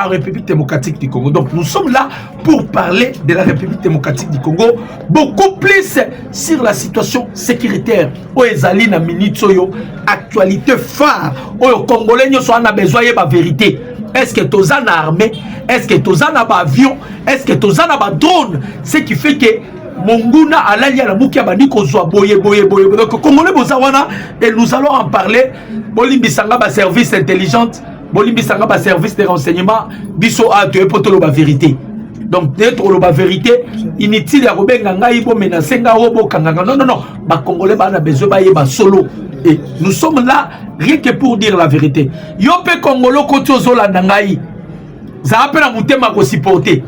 en République démocratique du Congo. Donc nous sommes là pour parler de la République démocratique du Congo, beaucoup plus sur la situation sécuritaire. Oezali na minitsoyo, actualité phare. Oyo Congolais nous a besoin de la vérité. Est-ce que tu as une armée? Est-ce que tu as un avion? Est-ce que tu as un drone? Ce qui fait que Monguna alaya la mukia bandiko zwa boye. Donc Congolais bozawana, et nous allons en parler. Bolimbi sanga ba service intelligente. Bolimbi sanga ba service de renseignement biso a te potolo ba vérité. Donc d'être la vérité inutile ya robenga ngai bo menacer nga robo kanganga. Non, ba Congolais ba na besoin ba yeba solo. Et nous sommes là rien que pour dire la vérité. Yo pe Congolo koti ozola ngai. Ça appelle à mutema ko supporter.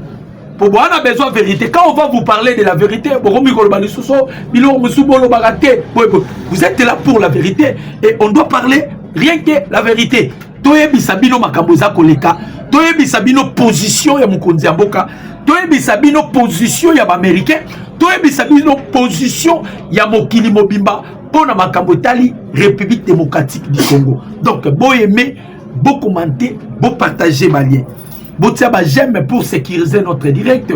Pour moi, on a besoin de vérité. Quand on va vous parler de la vérité, vous êtes là pour la vérité. Et on doit parler rien que la vérité. Toyebi Sabino Makamboza Koleka. Toyebi Sabino position ya Mukonzi Amboka. Toyebi Sabino position ya Américain. Toyebi Sabino position ya Mokili Mobimba. Pour la Makambotali, République démocratique du Congo. Donc, beau aimer, beau commenter, beau partager ma lien. Botiaba j'aime pour sécuriser notre direct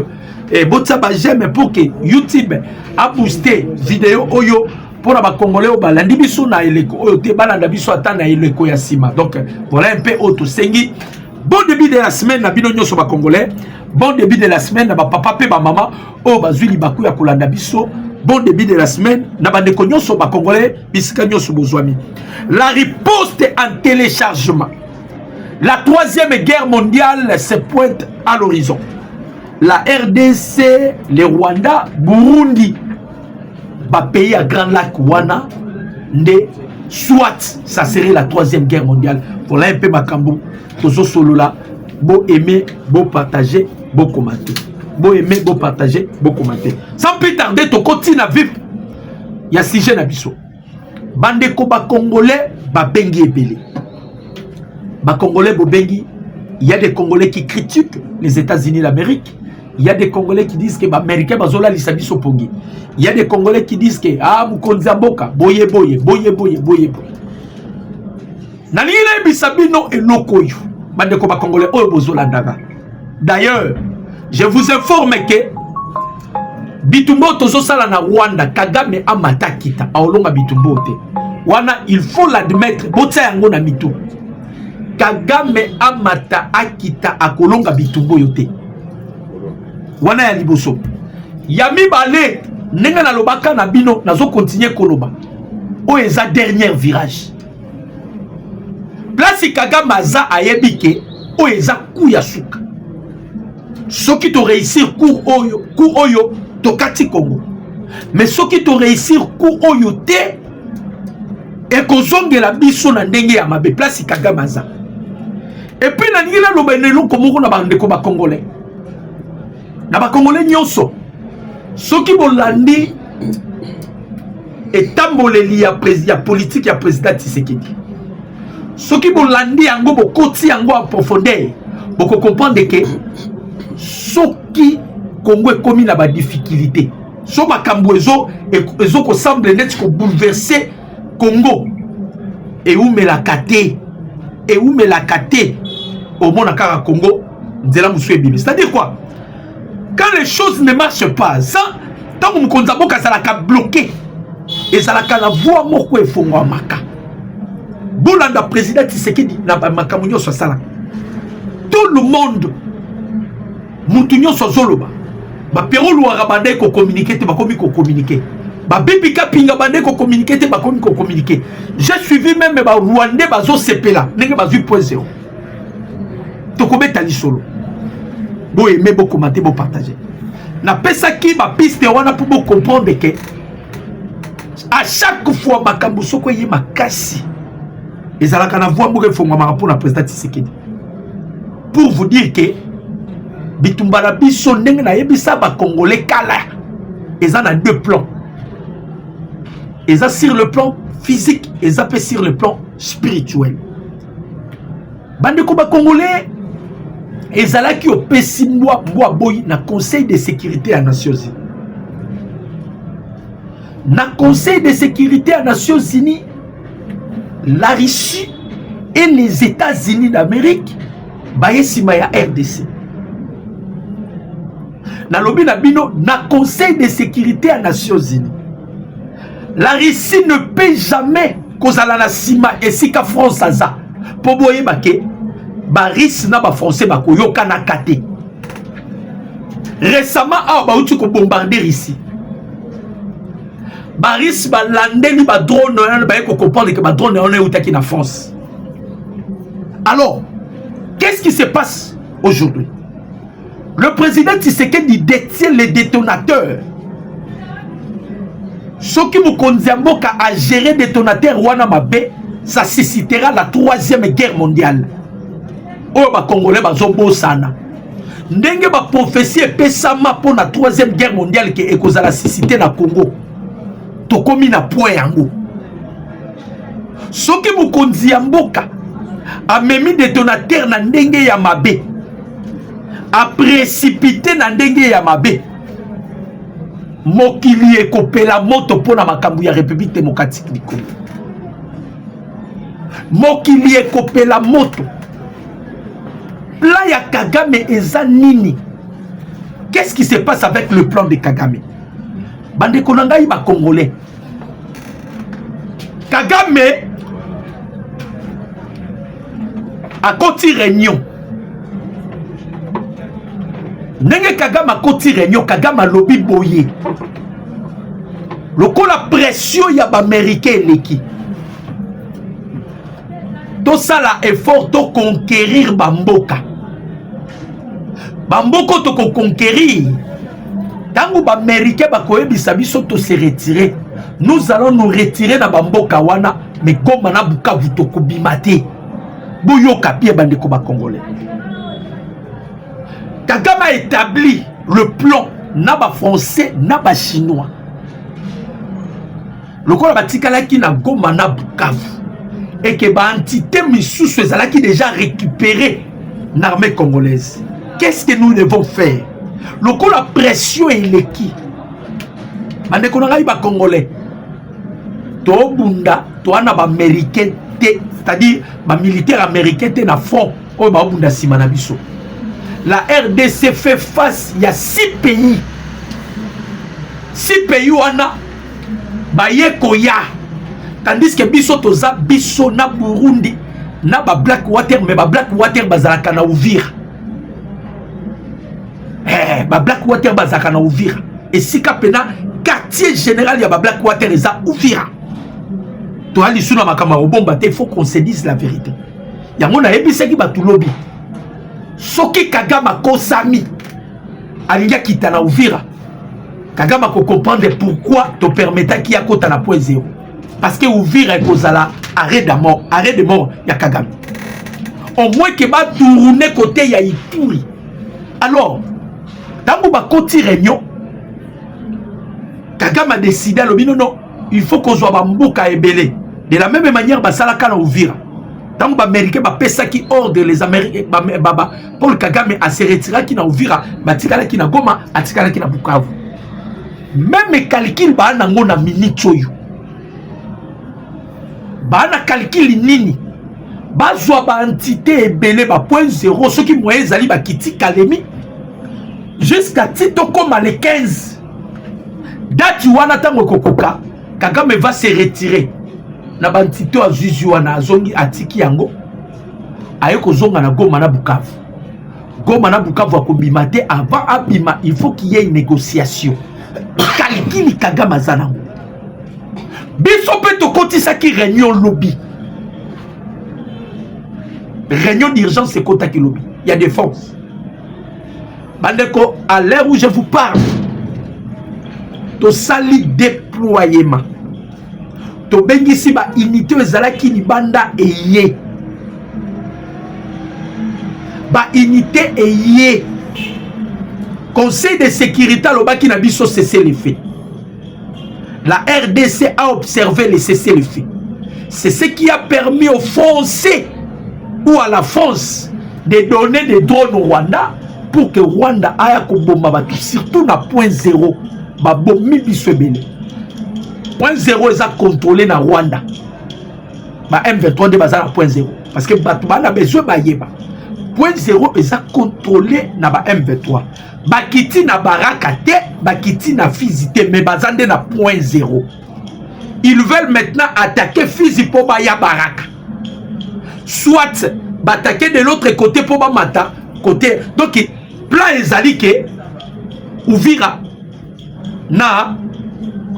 et Botiaba j'aime pour que YouTube a boosté vidéo oyo pour la Congolais au balandi biso na eleko oyo te balanda biso ata na eleko ya sima. Donc voilà un peu auto sengi. Bon début de la semaine na bino nyoso ba Congolais. Bon début de la semaine na ba papa pe ba maman o bazuli baku ya kolanda biso. Bon début de la semaine na ba ndeko nyoso ba Congolais bisika nyoso bozwami. La riposte en téléchargement. La troisième guerre mondiale se pointe à l'horizon. La RDC, le Rwanda, Burundi, ba pays à Grand Lac Wana, soit ça serait la troisième guerre mondiale. Voilà un peu Makambo. Tozo solo là, beau aimer, beau partager, beau commenter. Beau aimer, beau partager, beau commenter. Sans plus tarder, tu continues à vivre. Il y a sujet nabiso. Bandeko ba Congolais, ba bengi ebele. Bah, Congolais Bobengi, il y a des Congolais qui critiquent les États-Unis d'Amérique. Il y a des Congolais qui disent que les Américains bazola lisabiso pongi. Il y a des Congolais qui disent que Mukonzi Amboka boye. Nanile bisabino et lokoyo. Bande ko ba Congolais oyo bozola ndaga. D'ailleurs, je vous informe que Bitumbo tozo sala na Rwanda Kagame amata kita aolonga Bitumbo te. Wana il faut l'admettre, botsa yango na mitu. Kagame amata akita akolonga Bitumbo yote. Wana ya liboso. Yami bale nenga na lobaka na bino nazo continuer koloba. O eza dernier virage. Place Kagame aza ayebike o eza coup ya suka. Soki to réussir coup oyo tokati Congo. Mais soki to réussir coup oyo te e kozongela biso na ndenge ya mabe place Kagame aza. Et puis, na nila lo benelo komoko na bandeko ba Congolais. Na ba Congolais nyonso. Soki bolandi etamboleli ya politique ya président Tshisekedi. Soki bolandi yango bokoti yango en profondeur. Boko comprendre que soki Congo ekomi na ba difficulté. So makambo ezo ko semble net ko bouleverser Congo. Et où me la kate? Et où me la kate? Au monde à Congo, c'est-à-dire quoi? Quand les choses ne marchent pas, ça, tant que nous avons bloqué, et ça la voix moko et fongo maka. Bolanda président Tshisekedi na makamunyo so sala. Tout le monde, mutunyo so zoloba. Ba pero luara bande ko communiquer te ba komi ko communiquer. Ba bibika pinga bande ko communiquer te ba komi ko communiquer. J'ai suivi même ba Rwandais bazo sepela, nenge bazu point 0. Tokobé tali solo. Bo aimer, bo commenter, bo partager. Na pesa ki ba piste wana pour bo comprendre que à chaque fois makambo soko yi makasi. Ezalaka na voix mo refongwa marapo na président Tshisekedi. Pour vous dire que Bitumbala biso ndenge na yebisa ba Congolais kala. Eza na deux plans. Eza sur le plan physique, eza pe sur le plan spirituel. Bandeko ba Congolais ezalaki opesi mwa boy na Conseil de sécurité à Nations Unies. Na Conseil de sécurité à Nations Unies, la Russie et les États-Unis d'Amérique baye sima ya RDC. Na lobi na bino na Conseil de sécurité des Nations Unies. La Russie ne peut jamais kozala na sima esika France aza. Po boye bake ba Russie na ba français bakoyoka na kate. Récemment ba uti ko bombarder ici. Ba Russie ba landeli ba drone ba ko comprendre que ba drone on est utaki na France. Alors, qu'est-ce qui se passe aujourd'hui? Le président Tshisekedi détient les détonateurs. Ce qui vous conduit à gérer des détonateurs wana mabe, ça suscitera la 3e guerre mondiale. Oh ba Congolais bazobo sana. Ndenge ba prophétie pesama pour la 3e guerre mondiale qui ekozala susciter na Congo. Tokomi na point yango. Ce qui vous conduit a memi détonateur na ndenge ya mabe. A précipité na ndenge ya mabe. Mokili ekopela moto pona makambu ya République démocratique du Congo. Mokili ekopela moto. Plan ya Kagame eza nini? Qu'est-ce qui se passe avec le plan de Kagame? Bande konanga ba Congolais. Kagame a koti réunion. Nenge Kagame a koti réunion, Kagame lobby boye. Loko la pression ya ba américain leki. To sala effort to conquérir bamboka. Bamboko to conquérir. Tango ba américain ba koyebisa biso to se retirer. Nous allons nous retirer na bamboka wana mais Goma na Bukavu to kubimate. Boyoka pie bandeko ba Congolais. Kagame a établi le plan na ba français na ba chinois. Lokola batikala ki na Goma na Bukavu et que ba entité misusu ezalaki déjà récupéré l'armée congolaise. Qu'est-ce que nous devons faire? Lokola pression eleki. Bandeko na ba Congolais. To bunda to ana ba américain, c'est-à-dire ba militaire américain te na fond o ba bunda sima na biso. La RDC fait face il y a 6 pays. 6 pays wana ba yekoya. Tandis que biso toza biso na Burundi na ba Blackwater mais ba Blackwater bazalaka na Uvira. Ba Blackwater bazalaka na Uvira. Et si kapena quartier général ya ba Blackwater eza Uvira. To ali suna makama robomba te, il faut qu'on se dise la vérité. Yango na ebisaki batu lobi. Soki Kagame kosami alinga kita na Uvira. Kagame ko comprendre pourquoi te permettait qu'il y a kota na point zéro. Parce que Uvira est kozala arrêt de mort ya Kagame. Au moins que ba tourner côté ya Ituri. Alors, tango ba koti réunion, Kagame a décidé non, il faut qu'on soit bamboka ebele. De la même manière basalaka na Uvira. Tant que les Américains qui ordre les Américains, Paul Kagame a se retiré qui na Uvira, batikala qui na Goma, atikala qui na Bukavu. Même calcul ba nango na minute oyo. Ba na calcul nini? Ba zwa ba entité ebele ba point zéro, ceux qui moyen zali ba kiti Kalemi jusqu'à Tito comme les 15. Date wana tango kokoka, Kagame va se retirer. Na bantito a Zuzu wana azongi atiki yango ayeko zonga na Goma na Bukavu. Goma na Bukavu akobima te, avant abima il faut qu'il y ait une négociation. Calcul Kagame azana. Biso pe to kotisa ki réunion lobby. Réunion d'urgence c'est kota ki lobby. Il y a des forces. Bandeko, à l'heure où je vous parle, to sali déploiement. To bengisi ba unité ezalaki libanda eye. Ba unité eye. Conseil de sécurité lobaki na biso cesser les faits. La RDC a observé les cesser les faits. C'est ce qui a permis aux Français ou à la France de donner des drones au Rwanda pour que Rwanda aya kobomba batu, surtout na point zéro ba bombi biso ebele. Point zéro est contrôlé na Rwanda. Ba M23 de bazar à point zéro parce que batu bana besoin ba yeba. point 0 eza contrôlé na ba M23 bakiti na baraka te bakiti na Fizi te mais bazande na point 0. Ils veulent maintenant attaquer Fizi pour baya baraka, soit attaquer de l'autre côté pour ba mata côté. Donc plan ezali ke Uvira na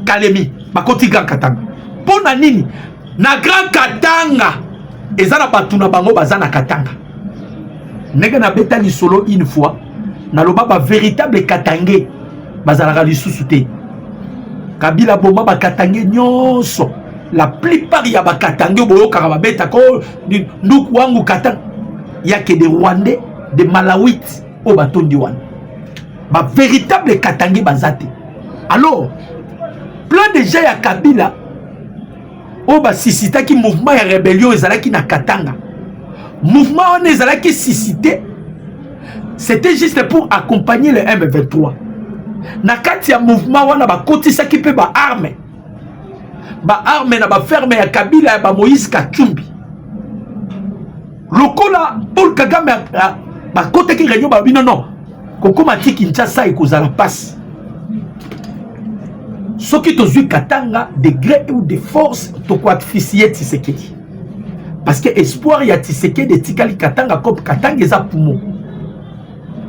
Kalemi bakoti Grand Katanga pona nini na Grand Katanga ezana batuna bango bazana Katanga nega na beta li solo une fois na loba ba véritable Katangé bazala lisusu te Kabila bomba ba Katangé nyonso la plupart ya ba Katangé boyo kaka beta ko nduku wangu Katanga yake de Rwandais de Malawites au batondi wana ba véritable Katangé bazate. Alors plein de gens ya Kabila o ba sisita ki mouvement ya rébellion ezalaki na Katanga. Mouvement on ezalaki sisité, c'était juste pour accompagner le M23. Na kati ya mouvement wana ba kotisa ki pe ba arme na ba ferme ya Kabila ya ba Moïse Katumbi. Lokola Paul Kagame ba kote ki réunion ba bino non. Koko mati Kinshasa ekozala passe. Ce qui tozui Katanga de gré ou de force to quoi officier Tshisekedi. Parce que espoir ya Tshisekedi de tikali Katanga comme Katanga eza poumon.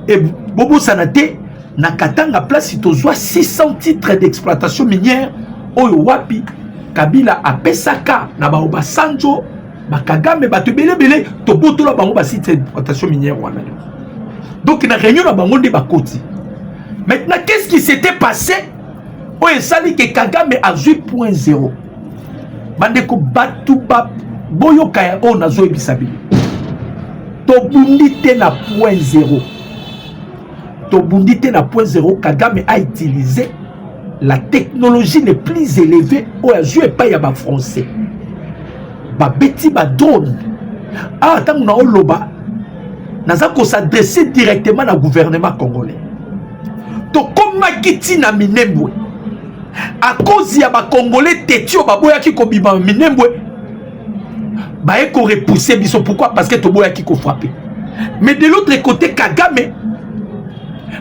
Et bobo sanate na Katanga place tozwa 600 titres d'exploitation minière oyo wapi Kabila apesaka na ba Obasanjo ba Kagame ba to belebele to botola bango ba site d'exploitation minière wana. Donc na réunion na bango de bakoti. Maintenant qu'est-ce qui s'était passé? Oye sali ke Kagame a 8.0. Bandeko batuba boyo kaya o nazo ebisabili. To bundite na point 0. To bundite na point 0 Kagame a utilisé la technologie les plus élevée au azue pas ya ba français. Ba beti ba drone. Ah tangu na oloba naza ko s'adresser directement au gouvernement congolais. To koma kiti na Minembwe. À cause ya ba Congolais tetio baboya ki ko bima Minembwe ba eko repousser biso. Pourquoi? Parce que to boya ki ko frapper. Mais de l'autre côté Kagame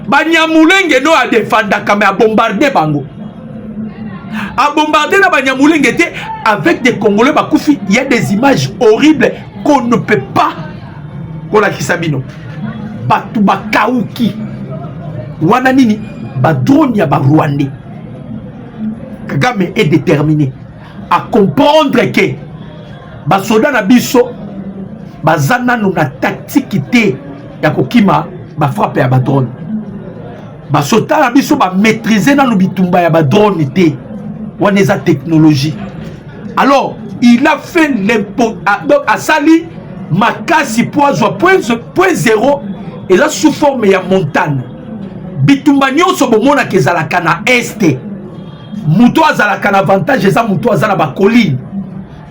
ba Nyamulenge no a défendre kama a bombarder bango. A bombarder na ba Nyamulenge te avec des Congolais ba koufi. Il y a des images horribles qu'on ne peut pas kola kisabino. Ba tu ba kauki wana nini ba drone ya ba Rwandais. Kagame est déterminé à comprendre que basoda na biso bazana na tactique te ya kokima ba frappe ya ba drone. Basoda na biso ba maîtriser na bitumba ya ba drone te wana eza technologie. Alors il a fait donc à sali makasi poizo point 0 et là sous forme ya montagne. Bitumba nyonso bomona kezalaka na este. Muto azalaka na avantage eza muto azala ba colline.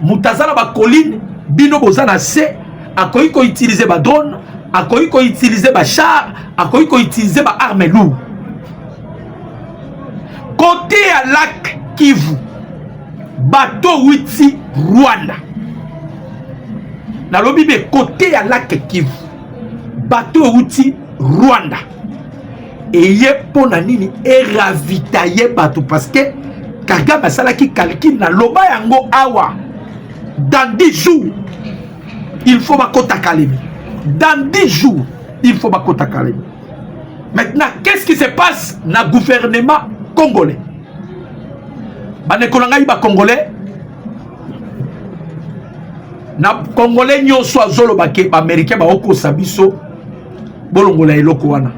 Muto azala ba colline bino bozana se akoyi ko utiliser ba drone, akoyi ko utiliser ba char, akoyi ko utiliser ba arme lourde. Côté à lac Kivu, bateau witi Rwanda. Na lobi be côté à lac Kivu, bateau witi Rwanda. Et yé pona nini et ravitailler bateau parce que Kagame asala ki calcul na loba yango awa. Dans 10 jours, il faut bakota Kalemi. Dans 10 jours, il faut bakota Kalemi. Maintenant, qu'est-ce qui se passe dans le gouvernement congolais? Banekolanga iba congolais. Na congolais nyonso azolo bake américain ba oko sabiso bolongola eloko wana.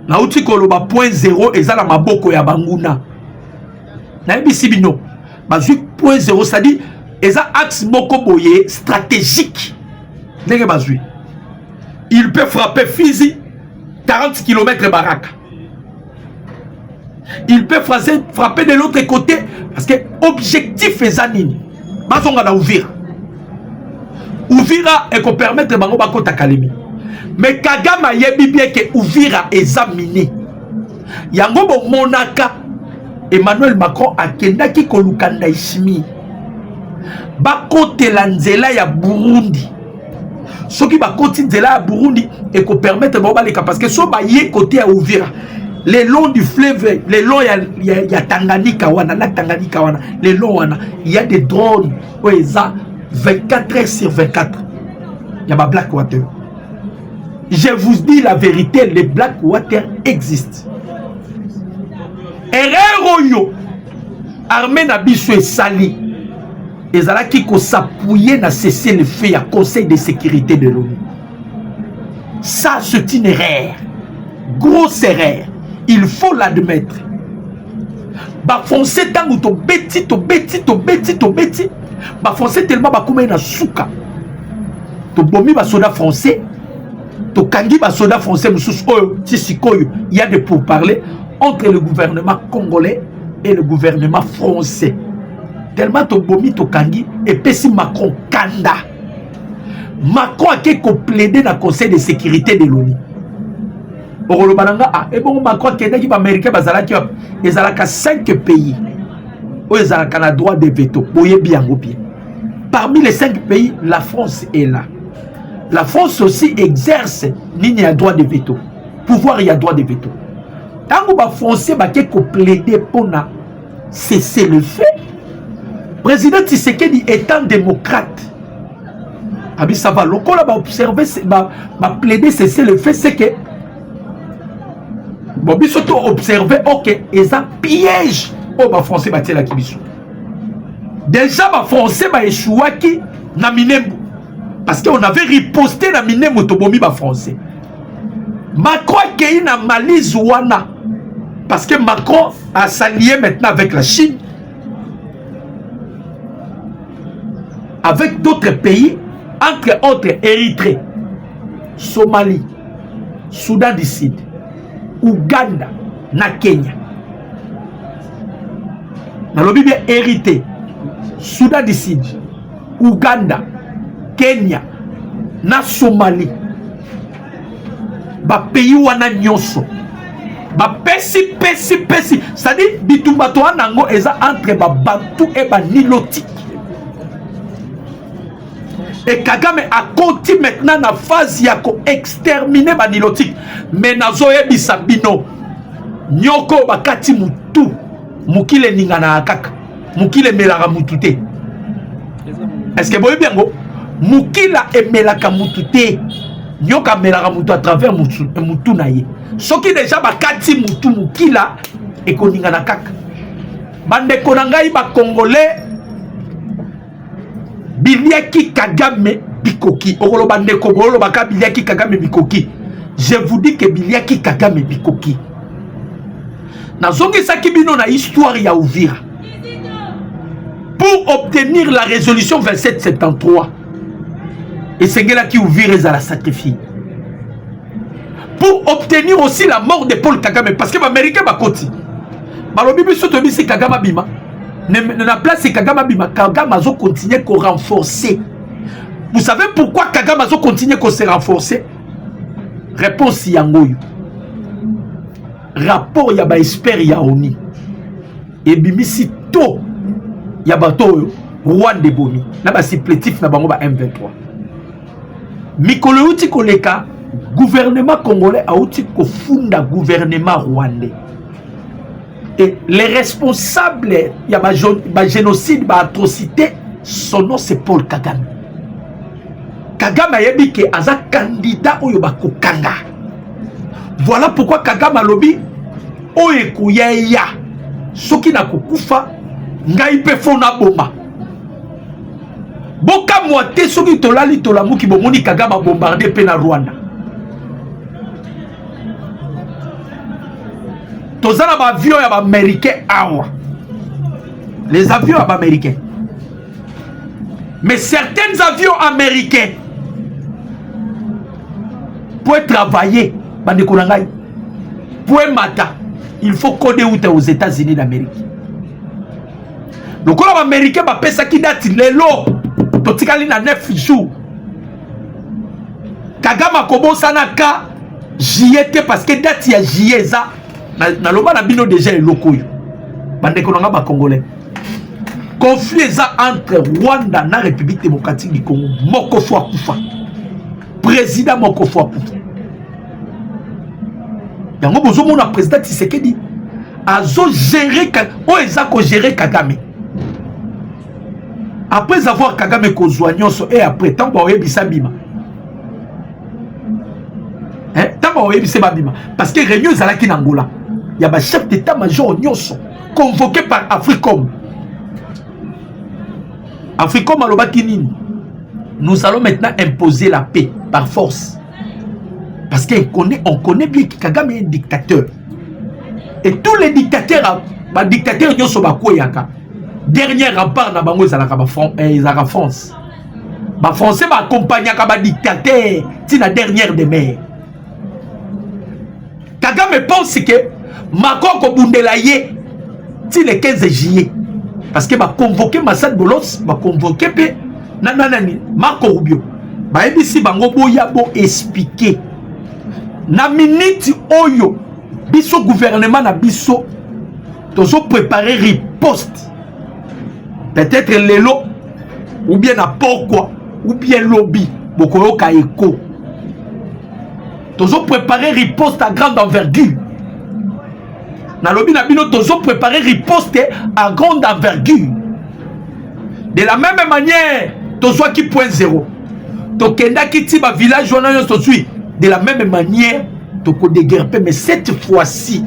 Na uti koloba point 0 ezala maboko ya banguna. Na ebisi bino. Bazui point 0 c'est-à-dire eza axe moko boye stratégique. Ndenge bazui. Il peut frapper Fizi 40 km Baraka. Il peut frapper de l'autre côté parce que objectif ezanini. Bazonga na Uvira. Uvira et qu'on permettre bango bakota Kalemi. Mais Kagame yebi bien que Uvira examiné. Yango bo monaka Emmanuel Macron akendaki kolukanda ishimi. Bakote la nzela ya Burundi. Ce qui va continuer là à Burundi et qu'on permette de les cas parce que ce qui côté à Uvira, le long du fleuve, le long il y a Tanganyika wana, la Tanganyika wana, le long wana, il y a des drones, ouais, ça 24 heures sur 24. Il y a ma Blackwater. Je vous dis la vérité, les Blackwater existent. Erreur yo, armée nabiso et sali. Et ça qui s'appuyer na cesser le fait à Conseil de sécurité de l'ONU. Ça c'est une erreur, grosse erreur. Il faut l'admettre. Bah foncer tant to beti. Bah foncer tellement bah comme na souka. To bomi ba soda français. To kangi ba soda français musus oyo tisikoyo. Il y a des pourparlers entre le gouvernement congolais et le gouvernement français. Tellement to bomi to kangi et pesi Macron kanda. Macron a quelque plaidé dans le Conseil de sécurité de l'ONU. Et bon, Macron qui est américain, il y a 5 pays où il y a le droit de veto. Parmi les 5 pays, la France est là. La France aussi exerce le droit de veto. Pouvoir, il y a droit de veto. Tant que les Français ont plaidé pour cesser le fait, le président Tshisekedi étant démocrate, ça va. Le qu'on a observé, plaider cesser le fait, c'est que bon, ils sont observé, ok, et ça piège au français bâti la kibisu. Déjà, les français ont échoué na Minembu. Parce qu'on avait riposté na Minembu tobomi ba français. Macron qui est na Mali Zouana. Parce que Macron a s'allié maintenant avec la Chine. Avec d'autres pays, entre autres Érythrée, Somalie, Soudan du Sud, Ouganda, na Kenya. Dans le Bible hérité, Soudan du Sud, Ouganda, Kenya, na Somalie. Ba pays wana nyonso. Ba pesi. C'est-à-dire, bitumbato anango eza entre ba Bantu et ba Nilotique. Et Kagame a continué maintenant na phase ya ko exterminer ba Nilotique. Mais nazo yebisa bino nyoko bakati mutu mukile ningana kaka mukile melaka mutute. Est-ce que boye bien go mukila emelaka mutute nyoka melaka mutu à travers mutu na ye. Soki déjà bakati mutu mukila ekoningana kaka. Bande konangai ba congolais Biliaki Kagame bikoki. Okolo bande kobolo baka Biliaki Kagame bikoki. Je vous dis que Biliaki Kagame bikoki. Nazongi sakibino na histoire ya Uvira. Pour obtenir la résolution 2773. Et c'est là qui Uvira les a la sacrifié. Pour obtenir aussi la mort de Paul Kagame. Parce que l'Américain va côté. Malobi biso to bisi Kagame bima. Na place Kagame bima. Kagame azo continuer à renforcer. Vous savez pourquoi Kagame azo continuer à se renforcer? Réponse yangoyo. Rapport ya ba expert ya ONU. Et bimisi to ya bato Rwanda bomi. Na ba supplétif na bango ba M23. Mikolo uti koleka gouvernement congolais a outi ko funda gouvernement rwandais. Et les responsables ya ba génocide ba atrocité son nom c'est Paul Kagame. Kagame yebi ke aza candidat oyo ba kokanga. Voilà pourquoi Kagame alobi oye kuyeya soki na kokufa ngai pe fona bomba. Boka moite soki tolali tolamuki bomoni Kagame bombardé pe na Rwanda. Tozana ba avion ya ba américain awa. Les avions ya ba américains. Mais certains avions américains pour travailler bande konangai pour mata il faut coder aux États-Unis d'Amérique. Donc les Américains ba pesa ki date lelo totikali na 9 jours. Kagame kobosa na ka JT parce que date ya Jeza na loba na bino déjà elokoyo. Bande konanga ba congolais. Conflit entre Rwanda na République démocratique du Congo moko fwa kufa. président moko fois yango bozo mona président Tshisekedi azo gérer o ezako gérer Kagame après avoir Kagame kozwa nyonso et après tant ba oyebisa bima tant ba oyebisa bima parce que réunion ezalaki na Angola ya ba chef d'état-major nyonso convoqué par Africom alobaki nini nous allons maintenant imposer la paix par force parce qu'on connaît bien que Kagame est un dictateur et tous les dictateurs nyonso bakoyaka dernier rempart na bango ezalaka ezalaka France ba français ba accompagnaka ba dictateur ti na dernière demeure. Kagame pense que Macron ko bundela ye ti le 15 juillet parce que ba convoquer Massad Bolos ba convoquer pe nanani Marco Rubio ba ebisi bango boya bo expliquer na minute oyo biso gouvernement na biso tozo préparer riposte peut-être lelo ou bien na pourquoi ou bien lobby bokoyoka eko tozo préparer riposte à grande envergure na lobby na bino tozo préparer riposte à grande envergure de la même manière tozo qui point zéro tokenda ki ti ba village wana yo tozui de la même manière toko déguerper mais cette fois-ci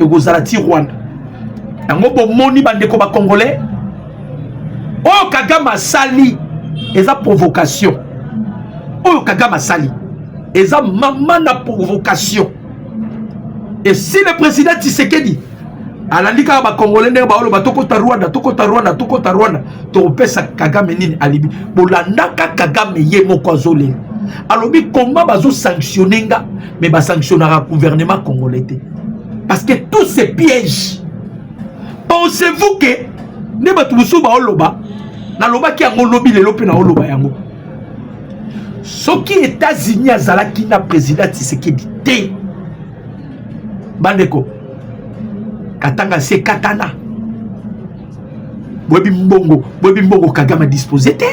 ekozalati Rwanda yango bomoni bandeko ba congolais oyo Kagame sali eza provocation oyo Kagame sali eza mama na provocation et si le président Tshisekedi alandika ba congolais ndenge ba oloba tokota Rwanda topesa Kagame nini alibi bolandaka Kagame ye moko azole alobi comment bazo sanctionner nga mais ba sanctionnera gouvernement congolais parce que tous ces pièges pensez-vous que ne batu musu ba oloba na loba ki yango lobi lelo pe na oloba yango soki États-Unis azalaki na président Tshisekedi te bandeko katanga se katana boyebi mbongo Kagame disposé te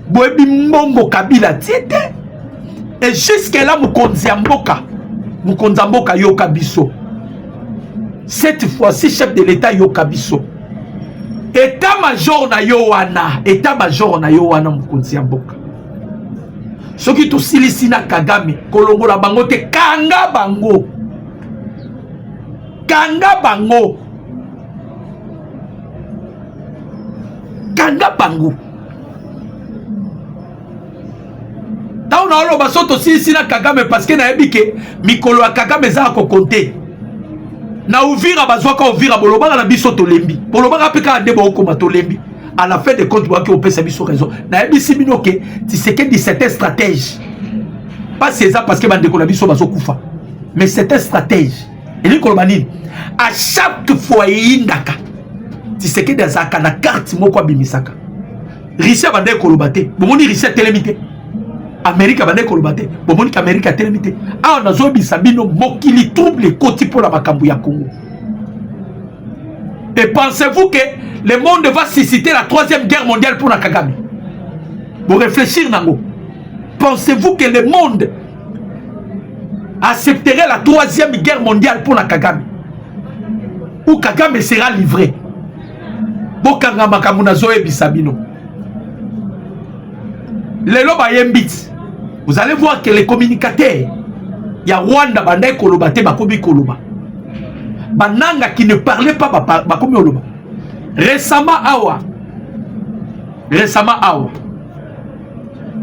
boyebi mbongo Kabila tiete et jusque là mokonzi ya mboka yoka biso cette fois-ci chef de l'état yoka biso état-major na yo wana mokonzi ya mboka soki tosilisi na Kagame kolongola bango te kanga bango ta on a oloba soto silisi na Kagame parce que na ebike mikolo ya Kagame za ko compter na Uvira bazwaka Uvira bolobanga na biso tolembi bolobanga peka ndebo okoma tolembi à la fin de compte boaki opesa biso raison na ebisi bino ke Tshisekedi c'est un stratège pas c'est ça parce que bandeko na biso bazo kufa mais c'est un stratège et ni kolobani à chaque fois yindaka Tshisekedi azaka na carte moko abimisaka Russia bande kolobate bomoni Russia telemite Amérique bande kolobate bomoni Amérique telemite ah nazo bisa bino mokili trouble koti pour la makambu ya Congo. Et pensez-vous que le monde va susciter la 3e guerre mondiale pour la Kagame? Vous réfléchir nango. Pensez-vous que le monde accepterait la 3e guerre mondiale pour la Kagame? Ou Kagame sera livré? Bokanga makamuna zoe bisabino. Lelo ba yembit. Vous allez voir que les communicateurs ya Rwanda bandai kolobate bakobi koloba. Bananga qui ne parlait pas bakomi oloba. Récemment awa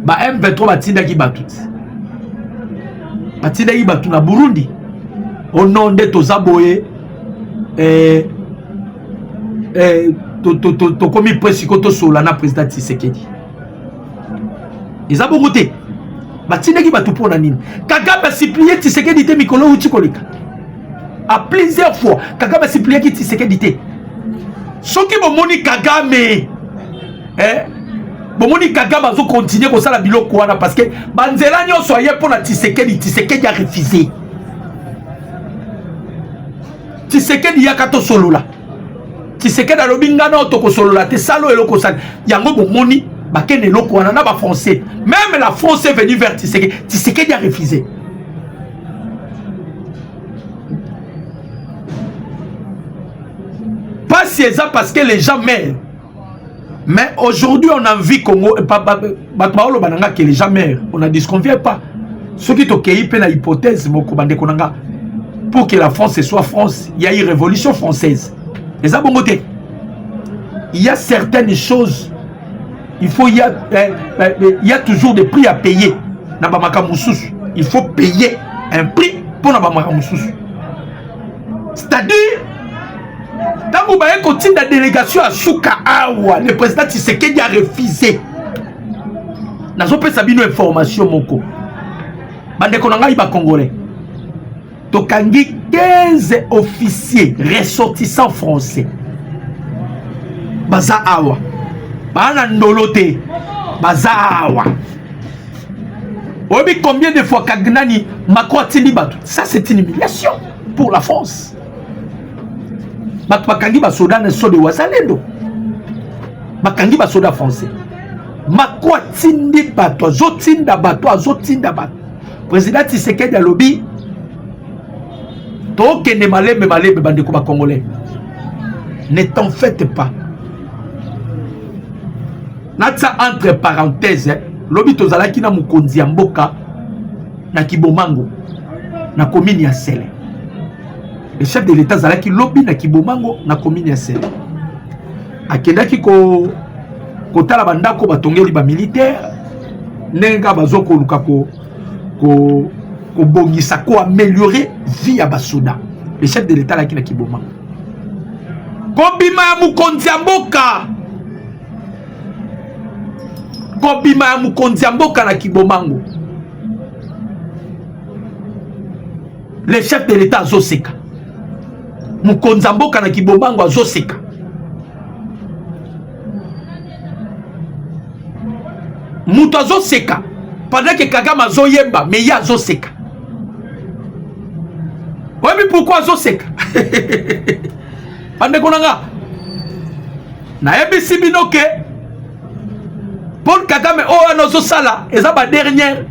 ba M23 batindaki batuti batu na Burundi au nom de Tozaboye to komi presiko to solana président Tshisekedi ezabongote batindaki batu pona nini Kagame supplié Tshisekedi te mikolo uti koleka à plusieurs fois Kagame supplié ki Tshisekedi te soki bomoni Kagame bomoni Kagame azo continuer ko sala biloko wana parce que banzela nyonso aye pona Tshisekedi a refusé Tshisekedi yakato solola Tshisekedi alobi ngana otoko solola te salo eloko sala yango bomoni bakene loko wana na ba français. Même la France est venue vers Tshisekedi. Tshisekedi a refusé. Pas si ça parce que les gens meurent. Mais aujourd'hui, on a vu Congo, que les gens meurent. On ne disconvient pas. Ce qui est une hypothèse, pour que la France soit France, il y a une révolution française. Et ça, bon côté. Il y a certaines choses, il y a toujours des prix à payer. Il faut payer un prix pour c'est-à-dire, quand vous voyez continue la délégation à Souka Awa, le président Tshisekedi a refusé. Nous avons fait une information, moko. Bande konanga iba congolais. Tokangi 15 officiers ressortissants français. Baza Awa. Bana ndolote. Baza Awa. Obi combien de fois Kagnani Makwatini Batu? Ça c'est une humiliation pour la France. Bakangi ba soda ne so de Wazalendo. Bakangi ba soda français. Makwatini Batu, Zotinda Batu, Zotinda Batu. Président Tshisekedi a lobby. Toke ne malé bandeko ba congolais. Ne t'en faites pas. Natsa entre parenthèses, lobby tozalaki na mukonzi ya mboka na Kibomango na commune ya Sele. Le chef de l'État zalaki lobby na Kibomango na commune ya Sele. Akendaki ko tala bandako batongeli ba militaire nenga bazoko luka ko bongisa ko améliorer vie à basoda. Le chef de l'État laki na Kibomango. Kobima ya mukonzi ya mboka. Kobima ya mukonzi ya mboka na Kibomango. Le chef de l'État azoseka. Mukonzi ya mboka na Kibomango azoseka. Muto azoseka. Pendant que Kagame azoyemba, mais il y a azoseka. Oui, mais pourquoi azoseka? Pendant qu'on a na ebisi binoke Paul Kagame oh anozo sala eza ba dernière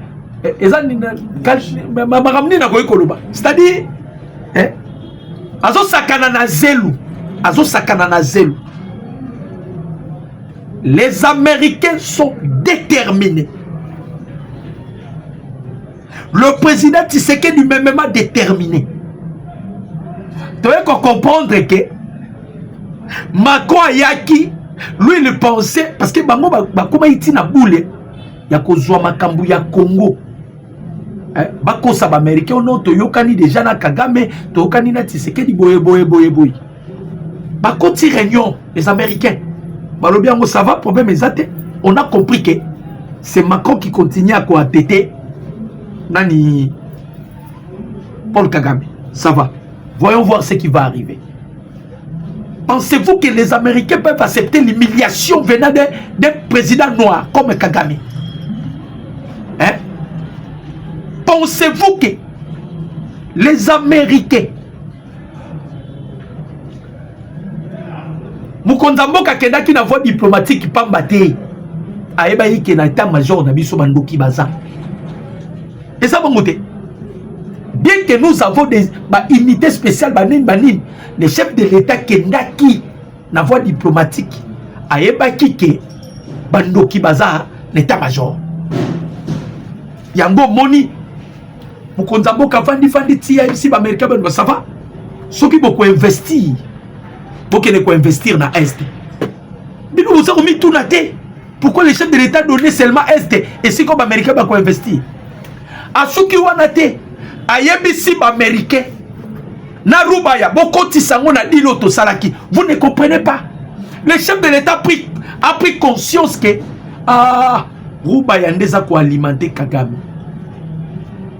eza maramni na koyekoloba c'est-à-dire azo sakana na zelu les Américains sont déterminés. Le président Tshisekedi lui-même déterminé. Tu dois comprendre que Macron Ayaki, lui il pensait, parce que bango bakoma iti na boule ya kozwa makambu ya Congo. Bakosa ba américain ono toyokani déjà na Kagame, toyokani na Tshisekedi boye. Bakoti réunion les Américains. Balobi yango ça va problème ezate. On a compris que c'est Macron qui continue à coatéter nani Paul Kagame. Ça va. Voyons voir ce qui va arriver. Pensez-vous que les Américains peuvent accepter l'humiliation venant d'un président noir comme Kagame? Hein? Pensez-vous que les Américains Mukonzamboka kendaki na voie diplomatique pambate aeba yike na état-major na biso bandoki baza. Et ça bon côté. Bien que nous avons des unités spéciales banin, les chefs de l'État kendaki na voie diplomatique aeba kike bandoki baza l'état-major. Yango moni Mukonzamboka fandi tia ici ba américain ben ça va. Ceux qui beaucoup investir pour qu'il ne investir dans l'Est. Mais nous avons mis tout la tête. Pourquoi les chefs de l'État donnaient seulement Est et si comme Américains va investir? À ceux qui ont été, à Yébissi Américain, Narubaya, Bokoti Sango na dit l'auto Salaki. Vous ne comprenez pas. Le chef de l'État a pris conscience que Rubaya ndeza ko alimenter Kagame.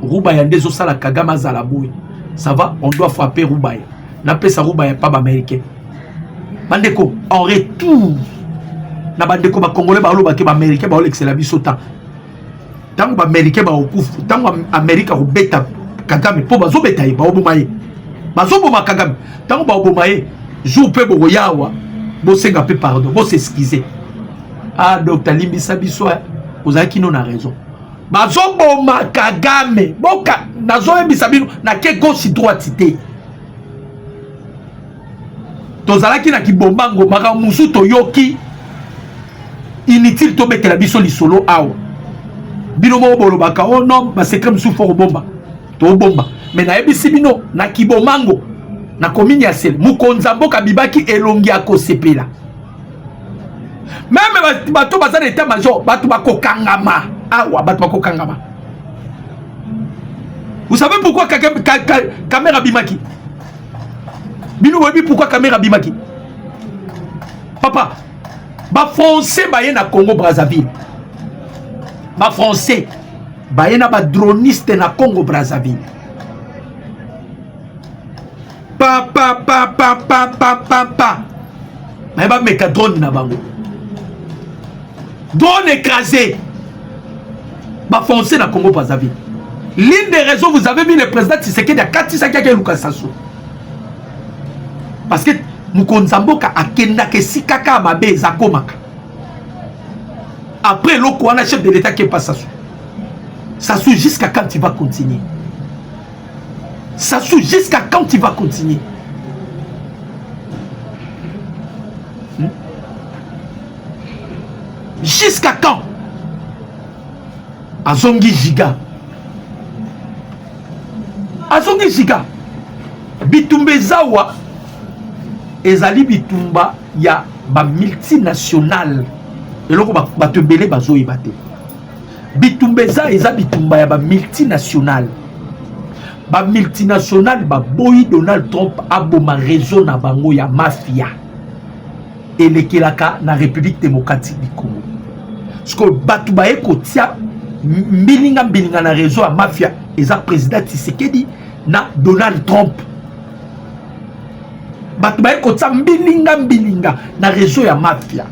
Rubaya ndezo sala Kagame azalaboué. Ça va, on doit frapper Rubaya. N'appelle ça Rubaya pas américain. Bandeko, en retour, na bandeko ba Congolais ba loba ke ba américain ba l'excella biso temps. Tango ba américain ba okufu, tango Amerika ko beta Kagame po bazo beta ba obomaye. Bazo boma Kagame. Tango ba obomaye, jour pe bo yawa, bo senga pe pardon, bo s'excuser. Ah, Dr. Limbisa Biso, vous avez qui nous a raison. Bazoboma Kagame, boka, nazo ebisabino, na ke gauche droite te. Tozalaki na kibombango, maka musu toyoki, inutile to mettre la biso li solo awa. Bino mo bolo baka, oh non, ba secret musu fort bomba. To bomba. Mais na ebisi bino, na kibomango, na komini ya sel, mukonzambo kabibaki elongi ako sepela. Même bato baza d'état major, bato bako kangama. Awa, bato bako kangama. Vous savez pourquoi caméra bimaki? Bino webi pourquoi caméra bimaki? Papa, ba français baye na Congo Brazzaville. Ba français baye na ba droniste na Congo Brazzaville. Pa. Mais ba meka drone na bango. Drone écrasé. Ba foncé na Congo Brazzaville. L'une des raisons, vous avez vu le président Tshisekedi a katisaki ke Lukasasso. Parce que Mukonzamboka a kendake sikaka mabe zakomaka. Après l'Okwana chef de l'État qui est pas Sassou. Sassou jusqu'à quand il va continuer? Sassou jusqu'à quand il va continuer? Jusqu'à quand? Azongi Giga. Azongi Giga. Bitumbe Zawa. Ezali bitumba ya ba multinational. Eloko batembele bazo ibate. Bitumbe za eza bitumba ya ba multinational. Ba multinational ba boyi Donald Trump aboma réseau na bango ya mafia. Elekelaka na République démocratique du Congo. Parce que batu baye kotia mbilinga na réseau ya mafia eza président Tshisekedi na Donald Trump. Batu baye kotia mbilinga na réseau ya mafia.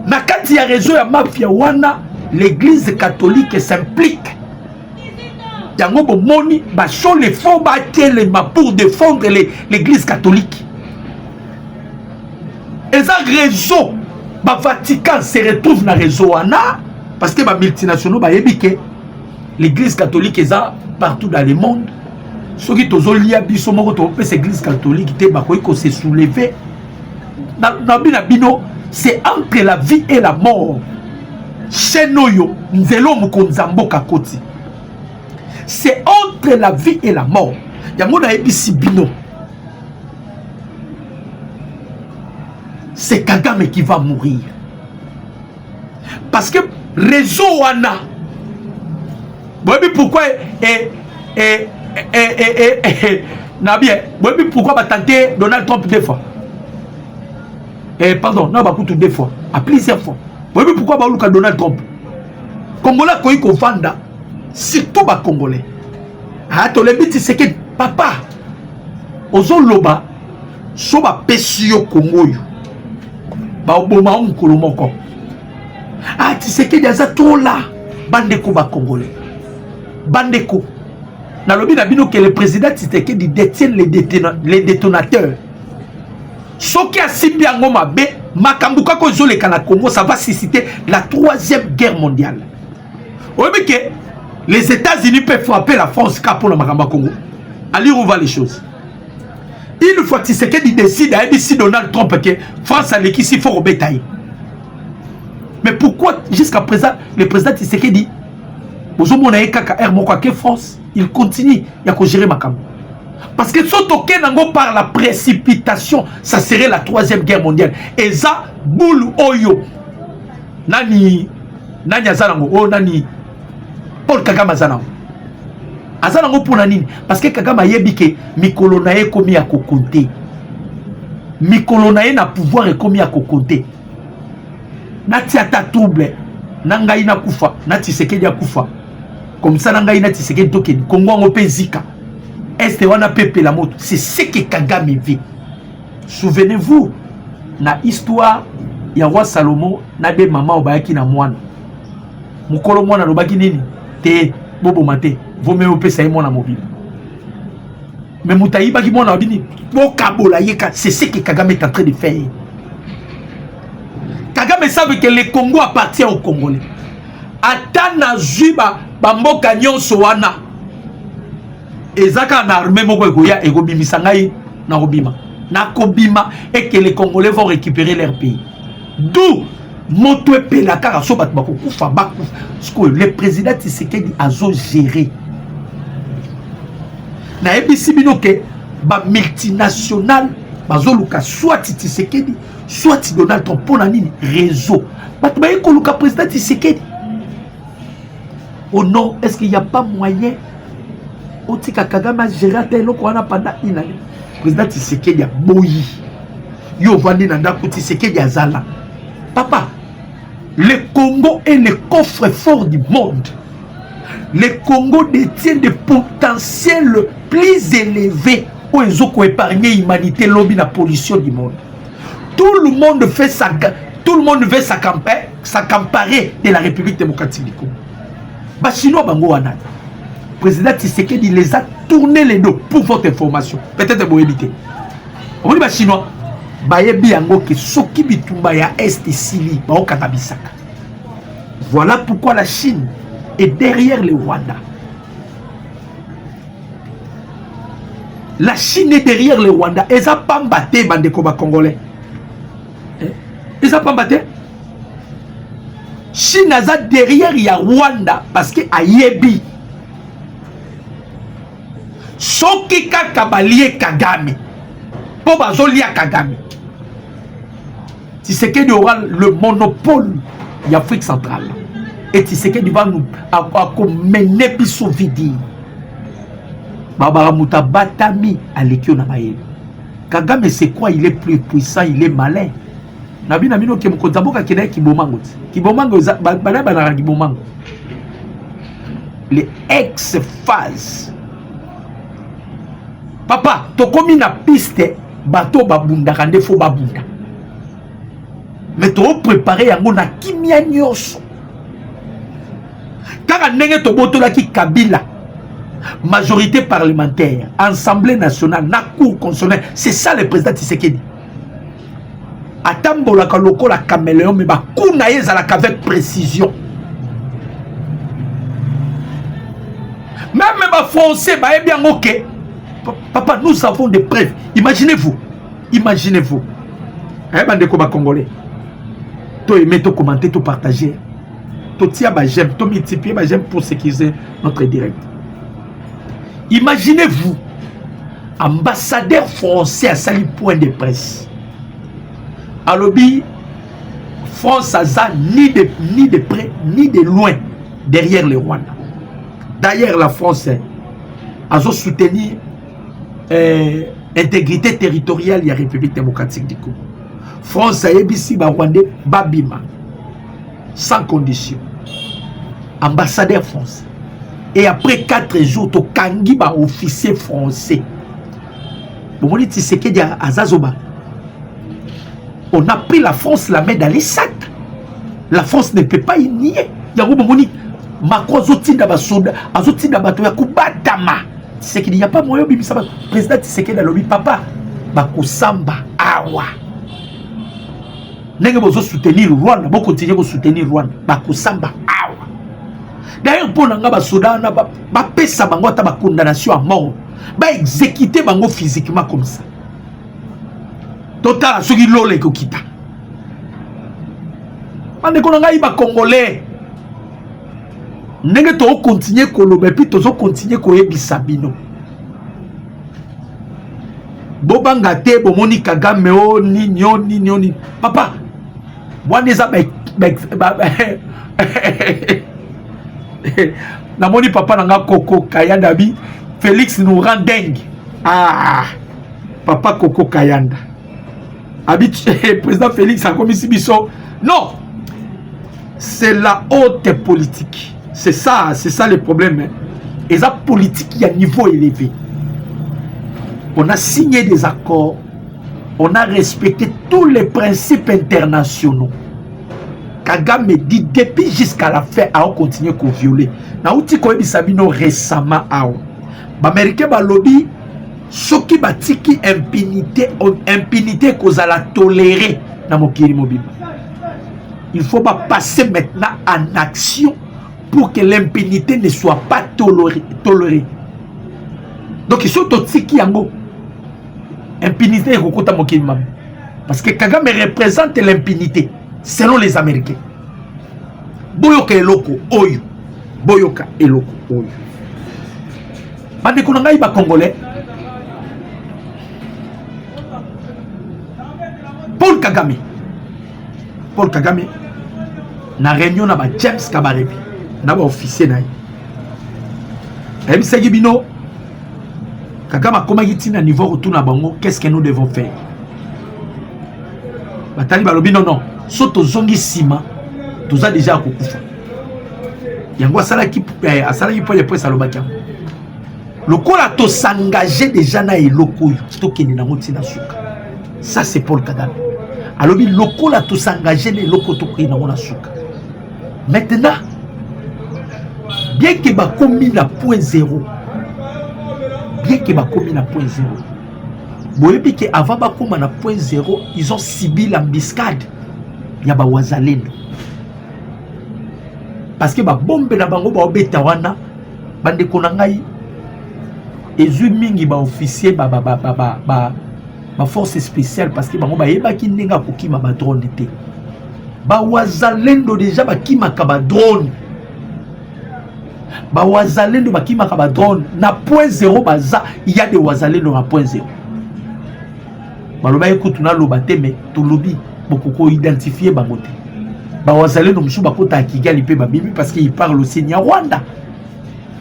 Na kati ya réseau ya mafia wana l'église catholique s'implique. Yango bomoni ba show les fonds ba telema pour défendre l'église catholique. Et ça réseau ba Vatican se retrouve dans réseau wana parce que ba multinationaux ba yebike l'église catholique est partout dans le monde. Ceux qui tozo lia biso moko to pe église catholique te ba ko se soulever na bino c'est entre la vie et la mort. Chenoyo nzelo mukonzamboka koti. C'est entre la vie et la mort. Yango na ebisi bino. C'est Kagame qui va mourir. Parce que réseau wana. Vous savez pourquoi Nabi, vous savez pourquoi va tenter Donald Trump deux fois? Pardon, non, va coûter deux fois, à plusieurs fois. Vous savez pourquoi va Donald Trump? Congolais koi ko vanda, surtout ba Congolais. Ah, to le biti c'est que papa, ozo loba, so ba pesio Congo yo. Ba oboma onkolo moko. Ah, tu sais que déjà trop là, bandeko ba Congolais. Bandeko. Na lobi na bino que le président Tshisekedi détient les détonateurs. Ce qui a si bien mabe, makambuka ko zoleka na Congo, ça va susciter la 3e guerre mondiale. Vous voyez que les États-Unis peuvent frapper la France pour le Makamba Congo. Allez, on voit les choses. Une fois que Tshisekedi décide à si Donald Trump que France a l'équipe il faut au bétail. Mais pourquoi jusqu'à présent le président Tshisekedi aux hommes que France il continue à gérer Makamba? Parce que si on par la précipitation, ça serait la 3e guerre mondiale. Et ça, boule oyo. Nani azanango, oh nani Paul Kagame azanango. Azanango pour nani? Parce que Kagame a yebike mikolo na ye komi ya kokonte. Mikolo na ye na pouvoir e komi ya kokonte. Nati ata trouble, nangai na kufa, nati Tshisekedi ya kufa. Comme ça nangai na Tshisekedi tokeni, Congo ngo pezika. Est wana pepe la moto. C'est ce que Kagame vit. Souvenez-vous, na histoire ya roi Salomon na be mama obayaki na mwana. Mukolo mwana lobaki nini? Te bobo mate. Vome opesa ye mwana mobile. Mais mutayi baki mwana obini. Bokabola yeka. C'est ce que Kagame est en train de faire. Kagame savent que le Congo appartient aux Congolais. Atana Zuba Bamboka Nyonso wana. Ezaka na armée moko ekoya ekobimisa ngai na kobima. Na kobima et que les Congolais vont récupérer leur pays. D'où moto epelaka raso bat bakokufa bakufa. Parce que le président Tshisekedi azo gérer. Na ebisi bino ke ba multinational bazoluka soit Tshisekedi soit Donald Trump pour nani réseau. Bato ba ekoluka président Tshisekedi. Oh non, est-ce qu'il n'y a pas moyen Otika Kagame gérer teloko wana pendant une année. Président Tshisekedi a boyi. Yo vandi nanda ko Tshisekedi azala. Papa, le Congo est le coffre-fort du monde. Le Congo détient des potentiels plus élevés où ils ont épargné l'humanité, lobby la pollution du monde. Tout le monde veut s'accaparer de la République démocratique du Congo. Bah, Chinois, bango wana. Président Tshisekedi les a tourné les dos pour votre information. Peut-être vous éviter. On dit bah Chinois, bah yebi yango ke soki bitumba ya Est Sili, bah okatabisaka. Voilà pourquoi la Chine est derrière le Rwanda. La Chine est derrière le Rwanda. Ils n'ont pas battu les Congolais. Ils n'ont pas battu. Chine est derrière le Rwanda parce que Ayebi. Soki Kakabalie Kagame. Pour Bazolia Kagame. Tshisekedi aura le monopole de l'Afrique centrale. Et Tshisekedi va nous mener biso vidi. Barbara Mouta Batami à l'équipe na maye. Kagame c'est quoi? Il est plus puissant, il est malin. Nabi Namino qui mkonzaboka kina kibomango. Kibomango bana bana kibomango. Les ex-phases. Papa, tokomi na piste bateau babunda kande fo babunda. Mais to préparer yango na kimia nyonso. Kaka ndenge to botola ki Kabila. Majorité parlementaire, Assemblée nationale, na cour constitutionnelle, c'est ça le président Tshisekedi. Atambola kaloko la caméléon mais ba kuna ezalaka avec précision. Même les Français, bah, bien ok. Papa, nous avons des preuves. Imaginez-vous. Imaginez-vous. Eh ben, des Congolais. Tu aimes, tu commenter, tu partager. Tu tiens, bah, j'aime, tu multiplier, bah, j'aime pour sécuriser notre direct. Imaginez-vous. Ambassadeur français à sali point de presse. À l'objet, France a ni de près, ni de loin derrière le Rwanda. D'ailleurs, la France a soutenu l'intégrité territoriale de la République démocratique du Congo. France a ébissi Rwandais Babima, sans condition. Ambassadeur français. Et après 4 jours, tu kangi ba officier français. Bon, on dit Tshisekedi à Zazoba. On a pris la France la main dans les sacs. La France ne peut pas y nier. Yango bomoni Macron zotinda ba soda, azotinda ba to ya kubatama. Tshisekedi n'y a pas moyen bimisa ba président Tshisekedi alobi papa bakosamba awa. Nenge bozo soutenir Rwanda, bo continuer ko soutenir Rwanda, bakosamba awa. D'ailleurs pour nanga ba soda na ba pesa bango ta ba condamnation à mort. Ba exécuter bango physiquement comme ça. Total soki lole ko kita. Mande ko nanga iba congolais. Nenge to continuer koloba puis to continuer ko yebisa bino. Bobanga te bomoni Kagame o ni papa. Waneza na moni papa nanga Koko Kayanda bi Félix nous rend dingue. Ah papa Koko Kayanda. Habit président Félix a commis biso. Non. C'est la haute politique. C'est ça le problème. Et ça politique à niveau élevé. On a signé des accords. On a respecté tous les principes internationaux. Kagame dit depuis jusqu'à la fin, on continue à violer. Na outi ko bisabino récemment ao. Ba américain ba lobby soki batiki impunité kozala toléré na mokili mobile. il faut pas passer maintenant en action pour que l'impunité ne soit pas tolérée. Donc ils sont aussi qui yango impunité et kokota mokili mam. Parce que Kagame représente l'impunité selon les Américains. Boyoka eloko oyo. Boyoka eloko oyo. Bande konanga iba Congolais. Paul Kagame na réunion na ba James Kabarebe na ba officier na ye. Bino Kagame a comment il à niveau retour na bango, qu'est-ce que nous devons faire? Batali balobi non. Soto zongi sima, tout ça déjà kokufa. Yango asala ki pour les presse alobaki. Lokola to s'engager déjà na eloko to keni na moti na suka. Ça c'est Paul Kagame. Alobi lokola to s'engager na eloko to keni na suka. Maintenant, bien que ba komi na point zéro. Bien que ba komi na point zéro. Boyebi que avant ba koma na point zéro, ils ont subi l'embuscade. Ya ba wazalendo. Parce que ba bombe na bango ba obeta wana bande konangai ezu mingi ba officier ba force spéciale parce que bango ba yeba ki nenga kokima ba drone te. Ba wazalendo déjà ba kimaka ba drone. Ba wazalendo ba kimaka ba drone na point zéro baza, il y a des wazalendo na point zéro. Baloba écoute na loba te mais to lobi beaucoup identifier bango te. Ba wazalendo mshu ba kota Kigali pe ba bibi parce qu'il parle aussi nya Rwanda.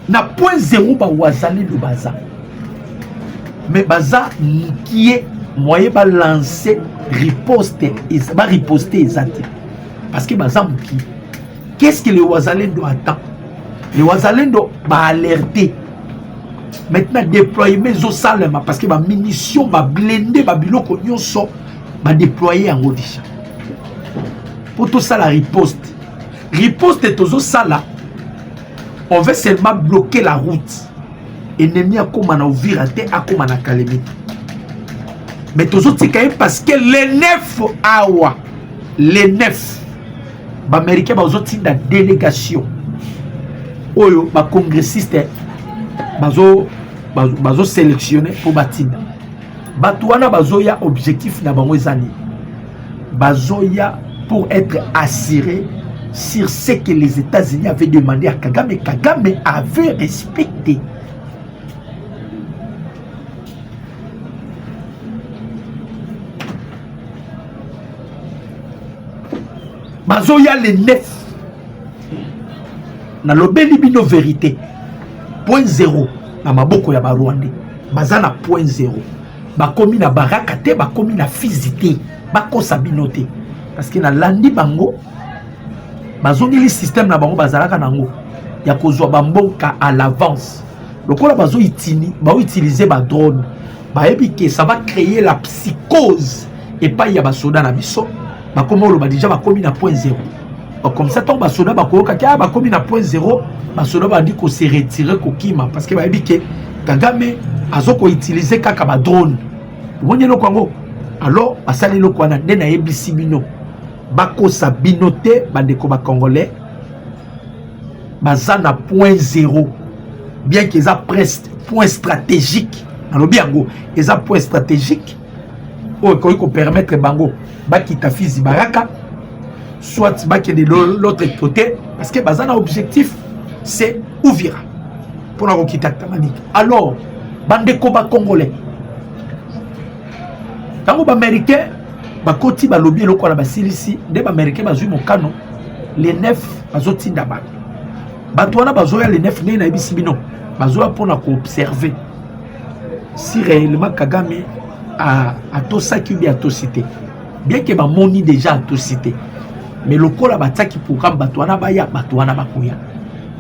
Na point zéro ba wazalendo baza. Mais baza qui est moyen ba lancer riposte et ba riposter exact. Parce que baza mki. Qu'est-ce que le wazalendo attend? Le wazalendo ba alerter. Maintenant déployer mes au salema parce que ma munitions ba blender ba biloko nyonso ba déployer en Odisha. Pour tout ça la riposte. Riposte est aux sala. On veut seulement bloquer la route. Ennemi a comme on a ouvert à comme on a calmé. Mais tous autres c'est parce que les 9 awa, les 9 ba américains ba autres dans délégation. Oyo ba congressiste bazo sélectionner pour batinda. Batouana bazoya objectif na bango ezani. Bazoya pour être assuré sur ce que les États-Unis avaient demandé à Kagame. Kagame avait respecté. Bazoya les 9. Na lobeli bino vérité. Point zéro. Na maboko ya Rwandais. Bazana point zéro. Bakomi na baraka te, bakomi na fizité. Bakosa binote. Parce que na landi bango bazongi le système na bango bazalaka nango ya kozwa bamboka à l'avance. Lokola bazo utiliser ba drone bayebi que ça va créer la psychose et pas ya basoda na biso bakomo lo ba déjà bakomi na point zéro. Comme ça ton basoda bakoka ka bakomi na point zéro basoda ba dit ko se retirer kokima parce que bayebi que Kagame azoko utiliser kaka ba drone. Wonye lo kwango alors basali lo kwana nde na yebisi bino bako sabinote bandeko ba congolais bazana point zéro bien qu'ils a presque point stratégique dans le biango ils a point stratégique ou qu'on permettre bango bakita fizi baraka soit baki de l'autre côté parce que bazana objectif c'est Ouvira pour la kokita Tamanik. Alors bandeko ba congolais tango ba américain bakoti balobi eloko na basilisi nde ba américain bazui mokano les 9 bazotinda ba bato wana bazoya les 9 na ebisi bino bazoya pona ko observer si réellement Kagame a tosaki bien tosité bien que ba moni déjà tosité mais lokola bataki programme bato wana baya bato wana bakoya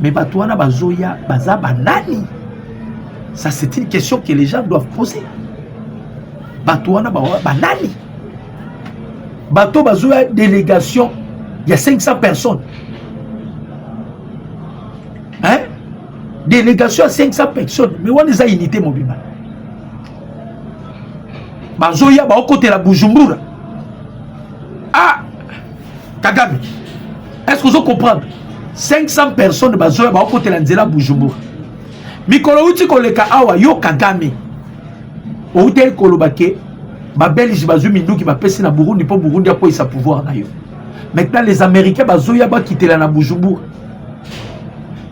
mais bato wana bazoya baza banani. Ça c'est une question que les gens doivent poser. Bato wana banani. Bato bazoya délégation, il y a 500 personnes. Hein? Délégation à 500 personnes. Mais on les a unité mobile. Bazoya ba côté la Bujumbura. Ah, Kagame. Est-ce que vous comprenez? 500 personnes bazoya ba côté la nzela Bujumbura. Mikolo uti koleka awa yo Kagame. Outé kolobake ba Belge bazu minduki ba pesi na Burundi pour Burundi a sa pouvoir na yo. Maintenant les Américains bazoya ba quitter la na Bujumbura.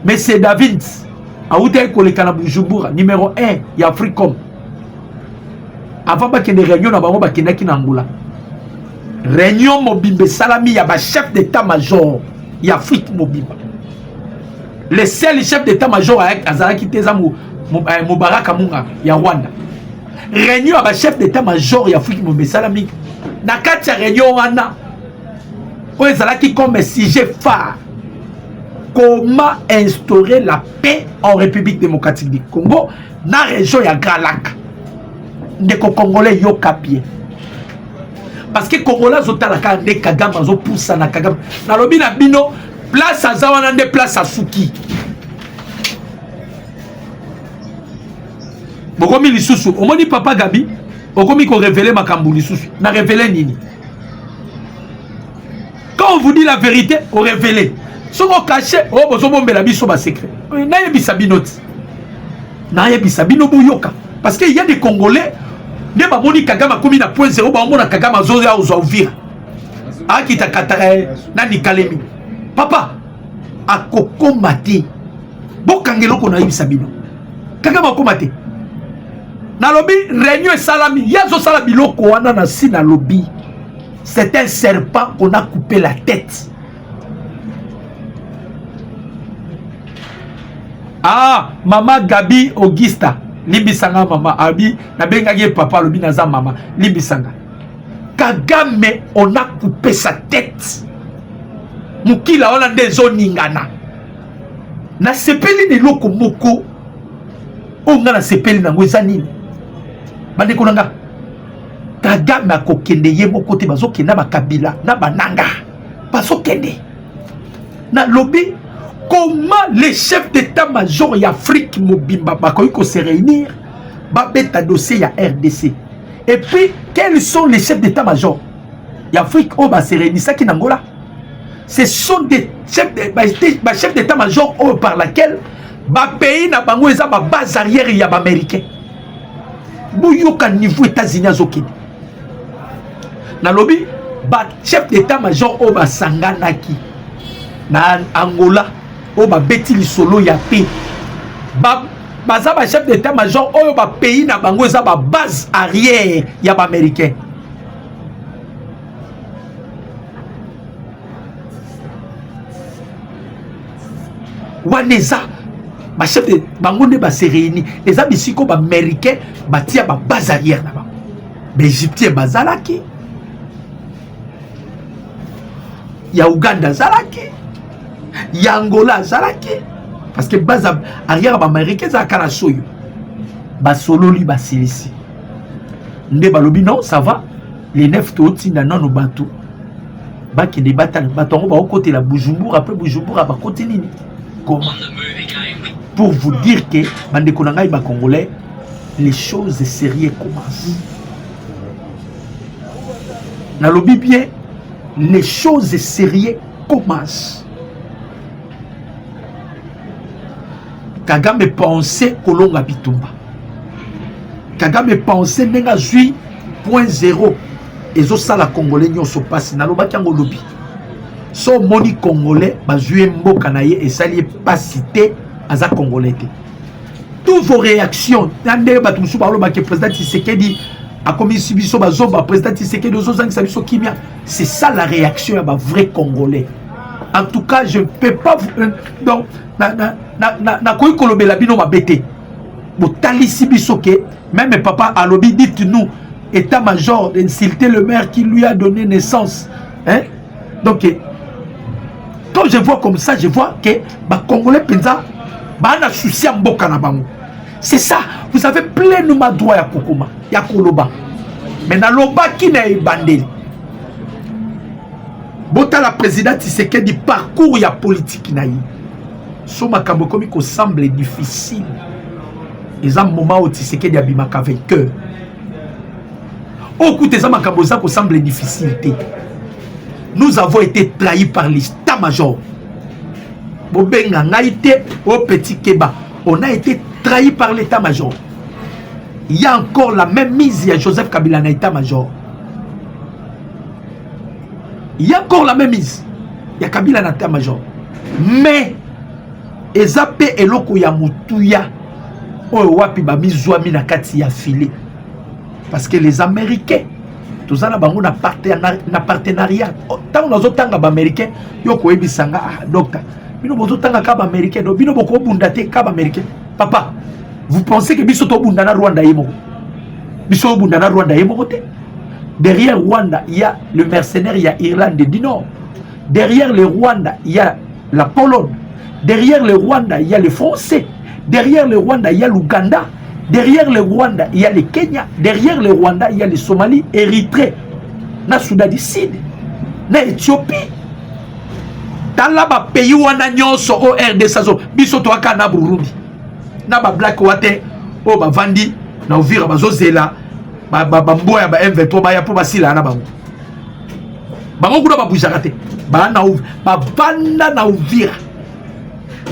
Mais c'est David outé koleka na Bujumbura numéro 1 ya Africom. Avant ba kende réunion na bango ba kendaki na Angola. Réunion Mobimbe Salami ya ba chef d'état-major ya Afrique Mobimba. Le seul chef d'état-major avec Azaraki Tezamu Mubaraka Munga ya Rwanda. Réunion ba chef d'état-major ya Afrique Mobimbe Salami. Na kati ya réunion wana o ezalaki comme sujet phare. Comment instaurer la paix en République démocratique du Congo na région ya Grand Lac. Ndeko Congolais yo kapie. Parce que Congolais zotalaka ne Kagame zo poussa na Kagame. Na lobi na bino place à Zawana de place à Souki. Bokomi lisusu, omoni papa Gabi, okomi ko révéler makambu lisusu. Na révéler nini? Quand on vous dit la vérité, on révèle. Si on cache, on bozo bombela biso ba secret. Na yebisa binoti. Na yebisa bino boyoka. Parce qu'il y a des Congolais ne ba moni Kagame komi na point 0 ba mona Kagame zoya ozo vira. Akita katare na ni Kalemi. Papa akoko mate. Bokangelo ko na yebisa bino. Kagame akoko mate. Na lobby réunion et salami, yazo salami loko wana na si na lobby. C'est un serpent qu'on a coupé la tête. Ah, maman Gabi Augusta, limbisanga mama abi, na bengaki papa lobi naza mama, limbisanga. Kagame, on a coupé sa tête. Mukila wana ndezo ningana. Na sepeli de loko moko. Onga na sepeli na ngweza nini. Bande konanga. Kagame akokende ye moko te bazo kenda bakabila na bananga. Bazo kende. Na lobby. Comment les chefs d'état-major y Afrique Mobimba bakoyi ko se réunir ba beta dossier ya RDC. Et puis quels sont les chefs d'état-major y Afrique o ba se réunir ça qui n'Angola. Ce sont des chefs d'état-major par laquelle ba pays na bango eza ba base arrière ya ba américain. Boyoka niveau États-Unis azokini. Na lobby ba chef d'état-major o ba sanganaki na Angola. Oh ba beti li solo ya paix. Baza ba chef d'état-major oh ba pays na bango eza ba base arrière ya ba américain. Waneza ba chef de bango ne ba se réunir. Les abisiko ba américain ba tia ba base arrière na ba. Ba égyptien bazalaki. Ya Uganda zalaki. Yangola zalaki parce que base arrière ba américain za kala soyo ba solo li ba silisi nde balobi non ça va les 9 toti na non bato ba ki debata batongo ba côté la Bujumbura après Bujumbura ba côté nini comment pour vous dire que bande konanga ba congolais les choses sérieuses commencent na lobi bien les choses sérieuses commencent. Kagame pensait Kolonga Bitumba. Kagame pensait nenga zui point 0 ezo sala congolais nyoso passe na loba kango lobi. So moni congolais bazui mboka na ye esali pasité aza congolais. Toutes vos réactions, nande batumusu ba loba ke président Tshisekedi a commis subiso bazomba président Tshisekedi ozozang sabiso kimia. C'est ça la réaction à ba vrai congolais. En tout cas, je ne peux pas vous... Donc, na koyi kolobela bino mabete. Botali sibisoke, même papa alobi, dites-nous, état-major d'insulter le maire qui lui a donné naissance. Hein? Donc, quand je vois comme ça, je vois que ba Congolais penza, ba na souci en boka na bango. C'est ça, vous avez pleinement droit à Kokoma, ya Koloba. Mais na loba qui na ebandeli. Bota la présidente Tshisekedi parcours ya politique naï. So makambo komi ko semble difficile. Les un moment où Tshisekedi abimaka vainqueur. Au coup des makambo ça ko semble difficulté. nous avons été trahis par l'état-major. Bobenga ngaïté au petit Keba. On a été trahis par l'état-major. Il y a encore la même mise, il y a Joseph Kabila na état-major. Il y a encore la même mise. Il y a Kabila na état-major. Mais Ezape eloko ya mutuya oyo wapi ba mizwami na kati ya filet. Parce que les Américains, tous na bango na partenariat. Tant nous otanga ba Américains, yoko ebisanga docteur. Bino bozo tanga ka ba Américain, do bino boko bundate ka ba Américain. Papa, vous pensez que biso to bunda na Rwanda yemo? Biso bunda na Rwanda yemo côté? Derrière Rwanda, il y a le mercenaire, il y a Irlande du Nord. Derrière le Rwanda, il y a la Pologne. Derrière le Rwanda, il y a les Français. Derrière le Rwanda, il y a l'Ouganda. Derrière le Rwanda, il y a le Kenya. Derrière le Rwanda, il y a le Somalie, Érythrée, na Soudan du Sud, na Éthiopie. Dans la pays où on a nyonso au RDC, biso to aka na Burundi. Na ba Black Water, o ba Vandi, na Uvira bazozela, ba mboya ba M23 ba ya po basila na bango. Bango kuna ba bujakate. Ba na ba Vanda na Uvira.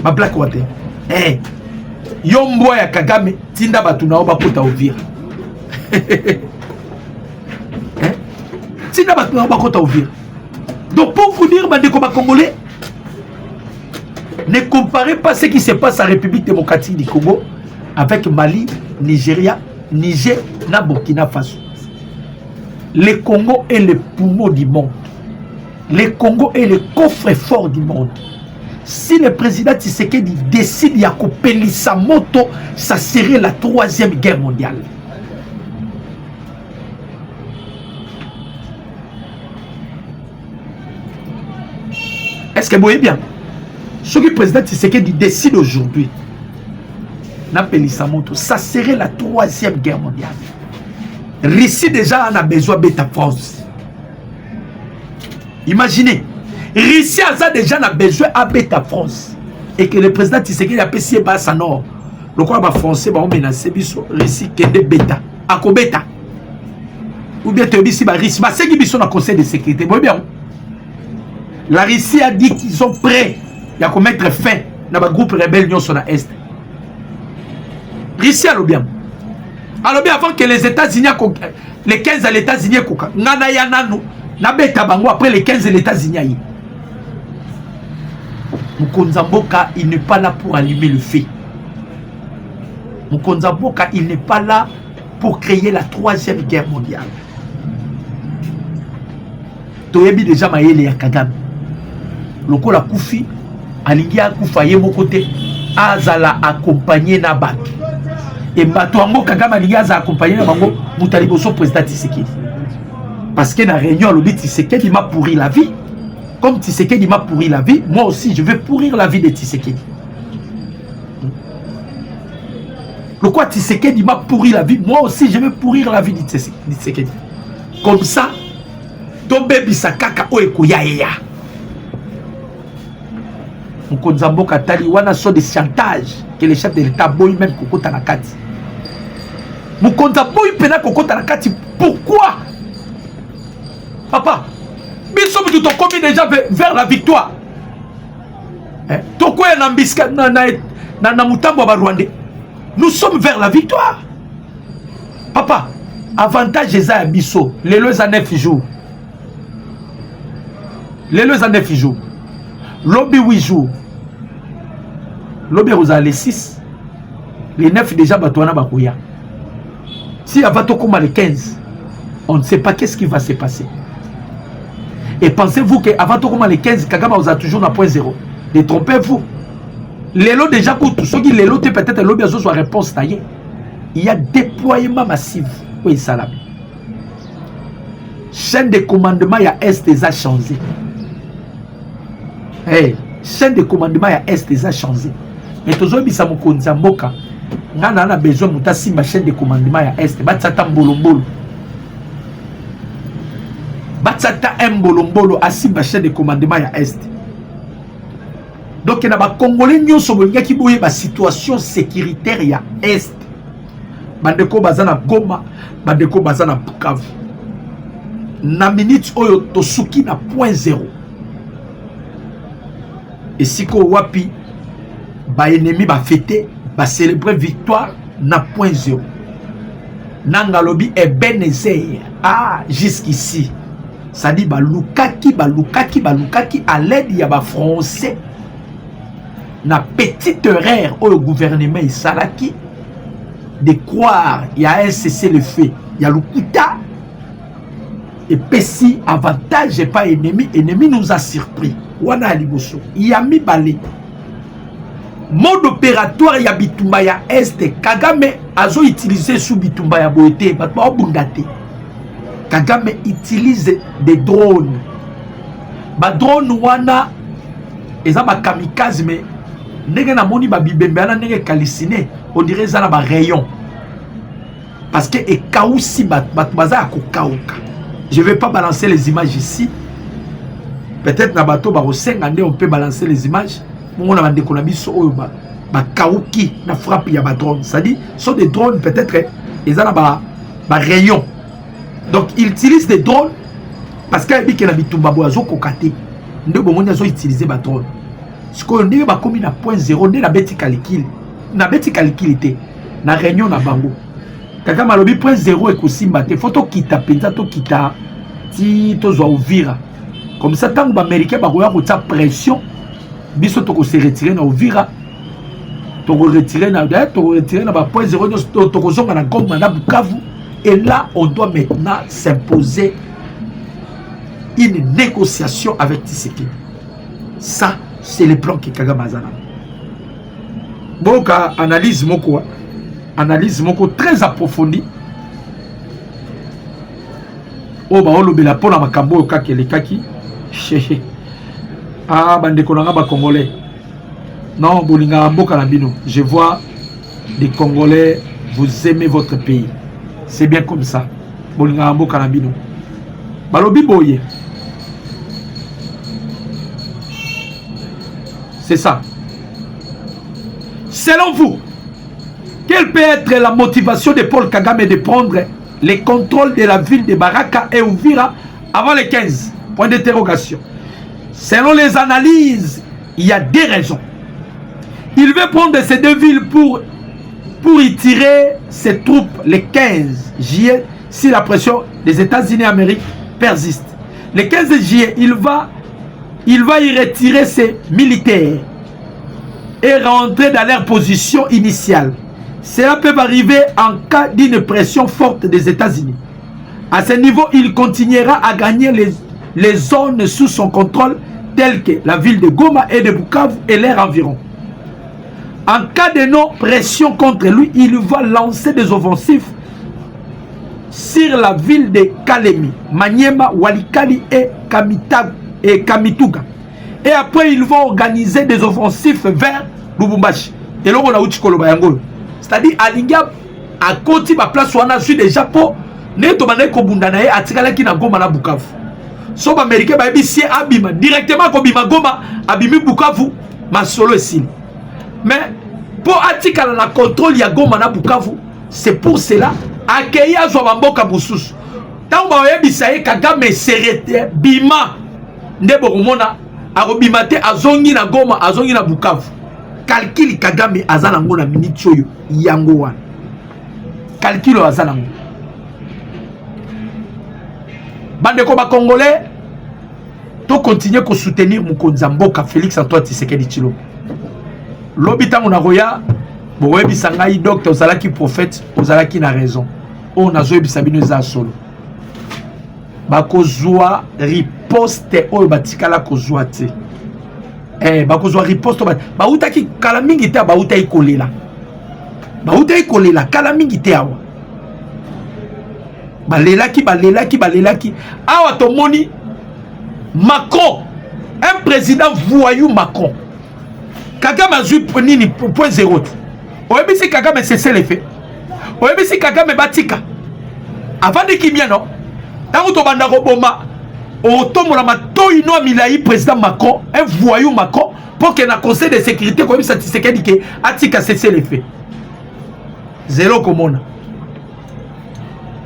Ba Black Water. Yombo ya Kagame tinda batu na oba kota Uvira. Tinda batu na oba kota Uvira. Donc pour vous dire bande comme congolais, ne comparez pas ce qui se passe en République démocratique du Congo avec Mali, Nigeria, Niger, na Burkina Faso. Le Congo est le poumon du monde. Le Congo est le coffre-fort du monde. Si le président Tshisekedi décide de couper sa moto, ça serait la 3e guerre mondiale. Est-ce que vous voyez bien? Ce que le président Tshisekedi décide aujourd'hui, sa moto, ça serait la 3e guerre mondiale. Russie déjà en a besoin de la France. Imaginez. Russie a déjà besoin de la France. Et que le président Tshisekedi a payé sa nord. Le quoi français va menacer Russie qui est bêta. À quoi bêta? Ou bien tu as dit Russie. C'est qui sont dans le conseil de sécurité. Vous bien? La Russie a dit qu'ils sont prêts à mettre fin dans le groupe rebelle sur l'Est. Russie a le bien. Alors bien avant que les États-Unis, les 15 à l'États-Unis, après les 15 à l'États-Unis. Moukonzamboka, il n'est pas là pour allumer le feu. Moukonzamboka, il n'est pas là pour créer la 3e guerre mondiale. Toyebi déjà maïle ya Kagame. Loko la Koufi, Alingia Koufa ye mon côté, Azala accompagné na bak. Et Mbatoango Kagame Alingia Azala accompagné na bango, Moutaliboso président Tshisekedi. Parce que dans la réunion, le dit Tshisekedi m'a pourri la vie. Comme Tshisekedi m'a pourri la vie, moi aussi je vais pourrir la vie de Tshisekedi. Le quoi Tshisekedi m'a pourri la vie, moi aussi je vais pourrir la vie de Tshisekedi. Comme ça, ton bébé sakaka oeko ya. Moukonzambo Katali, wana so de chantage que les chefs de l'État boy même kokota na kati. Moukonzambo pena kokota na kati. Pourquoi? Papa, nous sommes tout commis déjà vers la victoire. Nous sommes vers la victoire. Papa, avantage est à Bisso. Les lois à 9 jours. Les lois à 9 jours. Lobby 8 jours. Lobby vous avez les 6. Les 9 déjà batouana bakouya. Si avant tout comme les 15, on ne sait pas qu'est-ce qui va se passer. Et pensez-vous qu'avant tout comme les 15, Kagame vous a toujours un point 0. Détrompez-vous. Les lots déjà coûtent. Ceux qui les lots peut-être le bien soit réponse taillée. Il y a déploiement massif. Oui, ça là. Chaîne de commandement, il y a Est déjà changé. Hey, chaîne de commandement, il y a Est déjà changé. Mais toujours bisa mukonza mboka. Ngana na besoin mutasi ma chaîne de commandement ya Est. Batsata mbolombolo. Batsata mbolombolo asi ma chaîne de commandement ya Est. Donc il y a des Congolais qui ont une situation sécuritaire ya Est. Bandeko bazana Goma, bandeko bazana Bukavu. na minute oyo tosuki na point zéro. Et si ko wapi ba ennemi ba fêter ba célébrer victoire na point zéro. Nangalobi Ebenezer. Ah, jusqu'ici. Ça dit ba lukaki à l'aide ya ba français. Na petite erreur au gouvernement Isalaki de croire il y a un cessez-le-feu. Il y a l'Ukuta. Et Pessi, avantage et pas ennemi. Ennemi nous a surpris. Wana Aliboso. Il y a mis balé. Mode opératoire ya Bitumba ya Est. Kagame azo utilisé sous Bitumba ya Boete. Batma Obundate. Kagame utilise des drones. Ba drone wana. Eza ba kamikaze mais. Ndenge na moni ba bibembe ana ndenge kalisine. On dirait ça ba rayon. Parce que et kaousi baza ya kokauka. Je ne vais pas balancer les images ici. Peut-être na bateau barosengande on peut balancer les images. On a des konabiso ba kauki na frappe ya ba drone. Ça dit sont des drones peut-être ils ont ba rayon. Donc ils utilisent des drones parce que bi ke na bitumba boazo kokate. Nde bomoni azo utiliser ba drone. Ce qu'on dit ba komi na point zéro nde na beti calcul. Na beti calculité na réunion na bango. Kaka malobi point zéro et kosimba te photo kita penza to kita ti to zo Uvira. Comme ça tant que américain ba koya ko ta pression biso to ko se retirer na Uvira. To ko retirer na ba point zéro to ko zonga na Goma na Bukavu et là on doit maintenant s'imposer une négociation avec Tshisekedi. Ça c'est le plan que Kagame Azana. Boka analyse moko très approfondie. Oh bah on la pona makambo kaki le kaki. Ah bande konanga ba congolais. Non bolinga mboka na bino. Je vois des Congolais, vous aimez votre pays. C'est bien comme ça. Bolinga mboka na bino. Balobi boye. C'est ça. Selon vous, quelle peut être la motivation de Paul Kagame de prendre les contrôles de la ville de Baraka et Uvira avant les 15? Point d'interrogation. Selon les analyses, il y a des raisons. Il veut prendre ces deux villes pour y tirer ses troupes les 15 juillet si la pression des États-Unis d'Amérique persiste. Le 15 juillet, il va y retirer ses militaires et rentrer dans leur position initiale. Cela peut arriver en cas d'une pression forte des États-Unis. À ce niveau, il continuera à gagner les zones sous son contrôle, telles que la ville de Goma et de Bukavu et leurs environs. En cas de non-pression contre lui, il va lancer des offensives sur la ville de Kalemi, Maniema, Walikali et Kamituga. Et après, il va organiser des offensives vers Lubumbashi. Et là, on a outi Koloba Yangolo. C'est-à-dire, Alinga a côté ma place où on a su déjà pour ne to mané ko bundanae atikala ki na Goma na Bukavu. So américain ba bici abima directement ko bima Goma abimi Bukavu ma solo ici. Mais pour atikala la contrôle ya Goma na Bukavu, c'est pour cela accueillir zo bamboka bususu. Tant ba yebisa ye Kagame serete bima ndebo komona akobimate azongi na Goma azongi na Bukavu. Calcul Kagame azana ngo na minute oyo yango wana. Calcul azana ngo. Bandeko ba Congolais to continuer ko soutenir Mokonzi Mboka Félix Antoine Tshisekedi Tshilombo. Lobi tango na roya bo webisa ngai docteur ozalaki prophète ozalaki na raison. O nazo yebisa bino za solo. Bakozwa riposte oyo batikala kozwa te. Bakozwa riposte bautaki kala mingi te bauta ikolela. Bauta ikolela kala mingi te awa. Balelaki. Awa tomoni Macron, un président voyou Macron. Kagame a joué nini point zéro. Oyebisi Kagame cessé les faits. Oyebisi Kagame batika. Avant de kimia non. Tango to banda roboma. Otomo la matoi no milai président Macron, un voyou Macron pour que na conseil de sécurité comme ça Tshisekedi que atika cessé les faits. Zéro komona.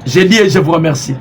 Je dis et je vous remercie.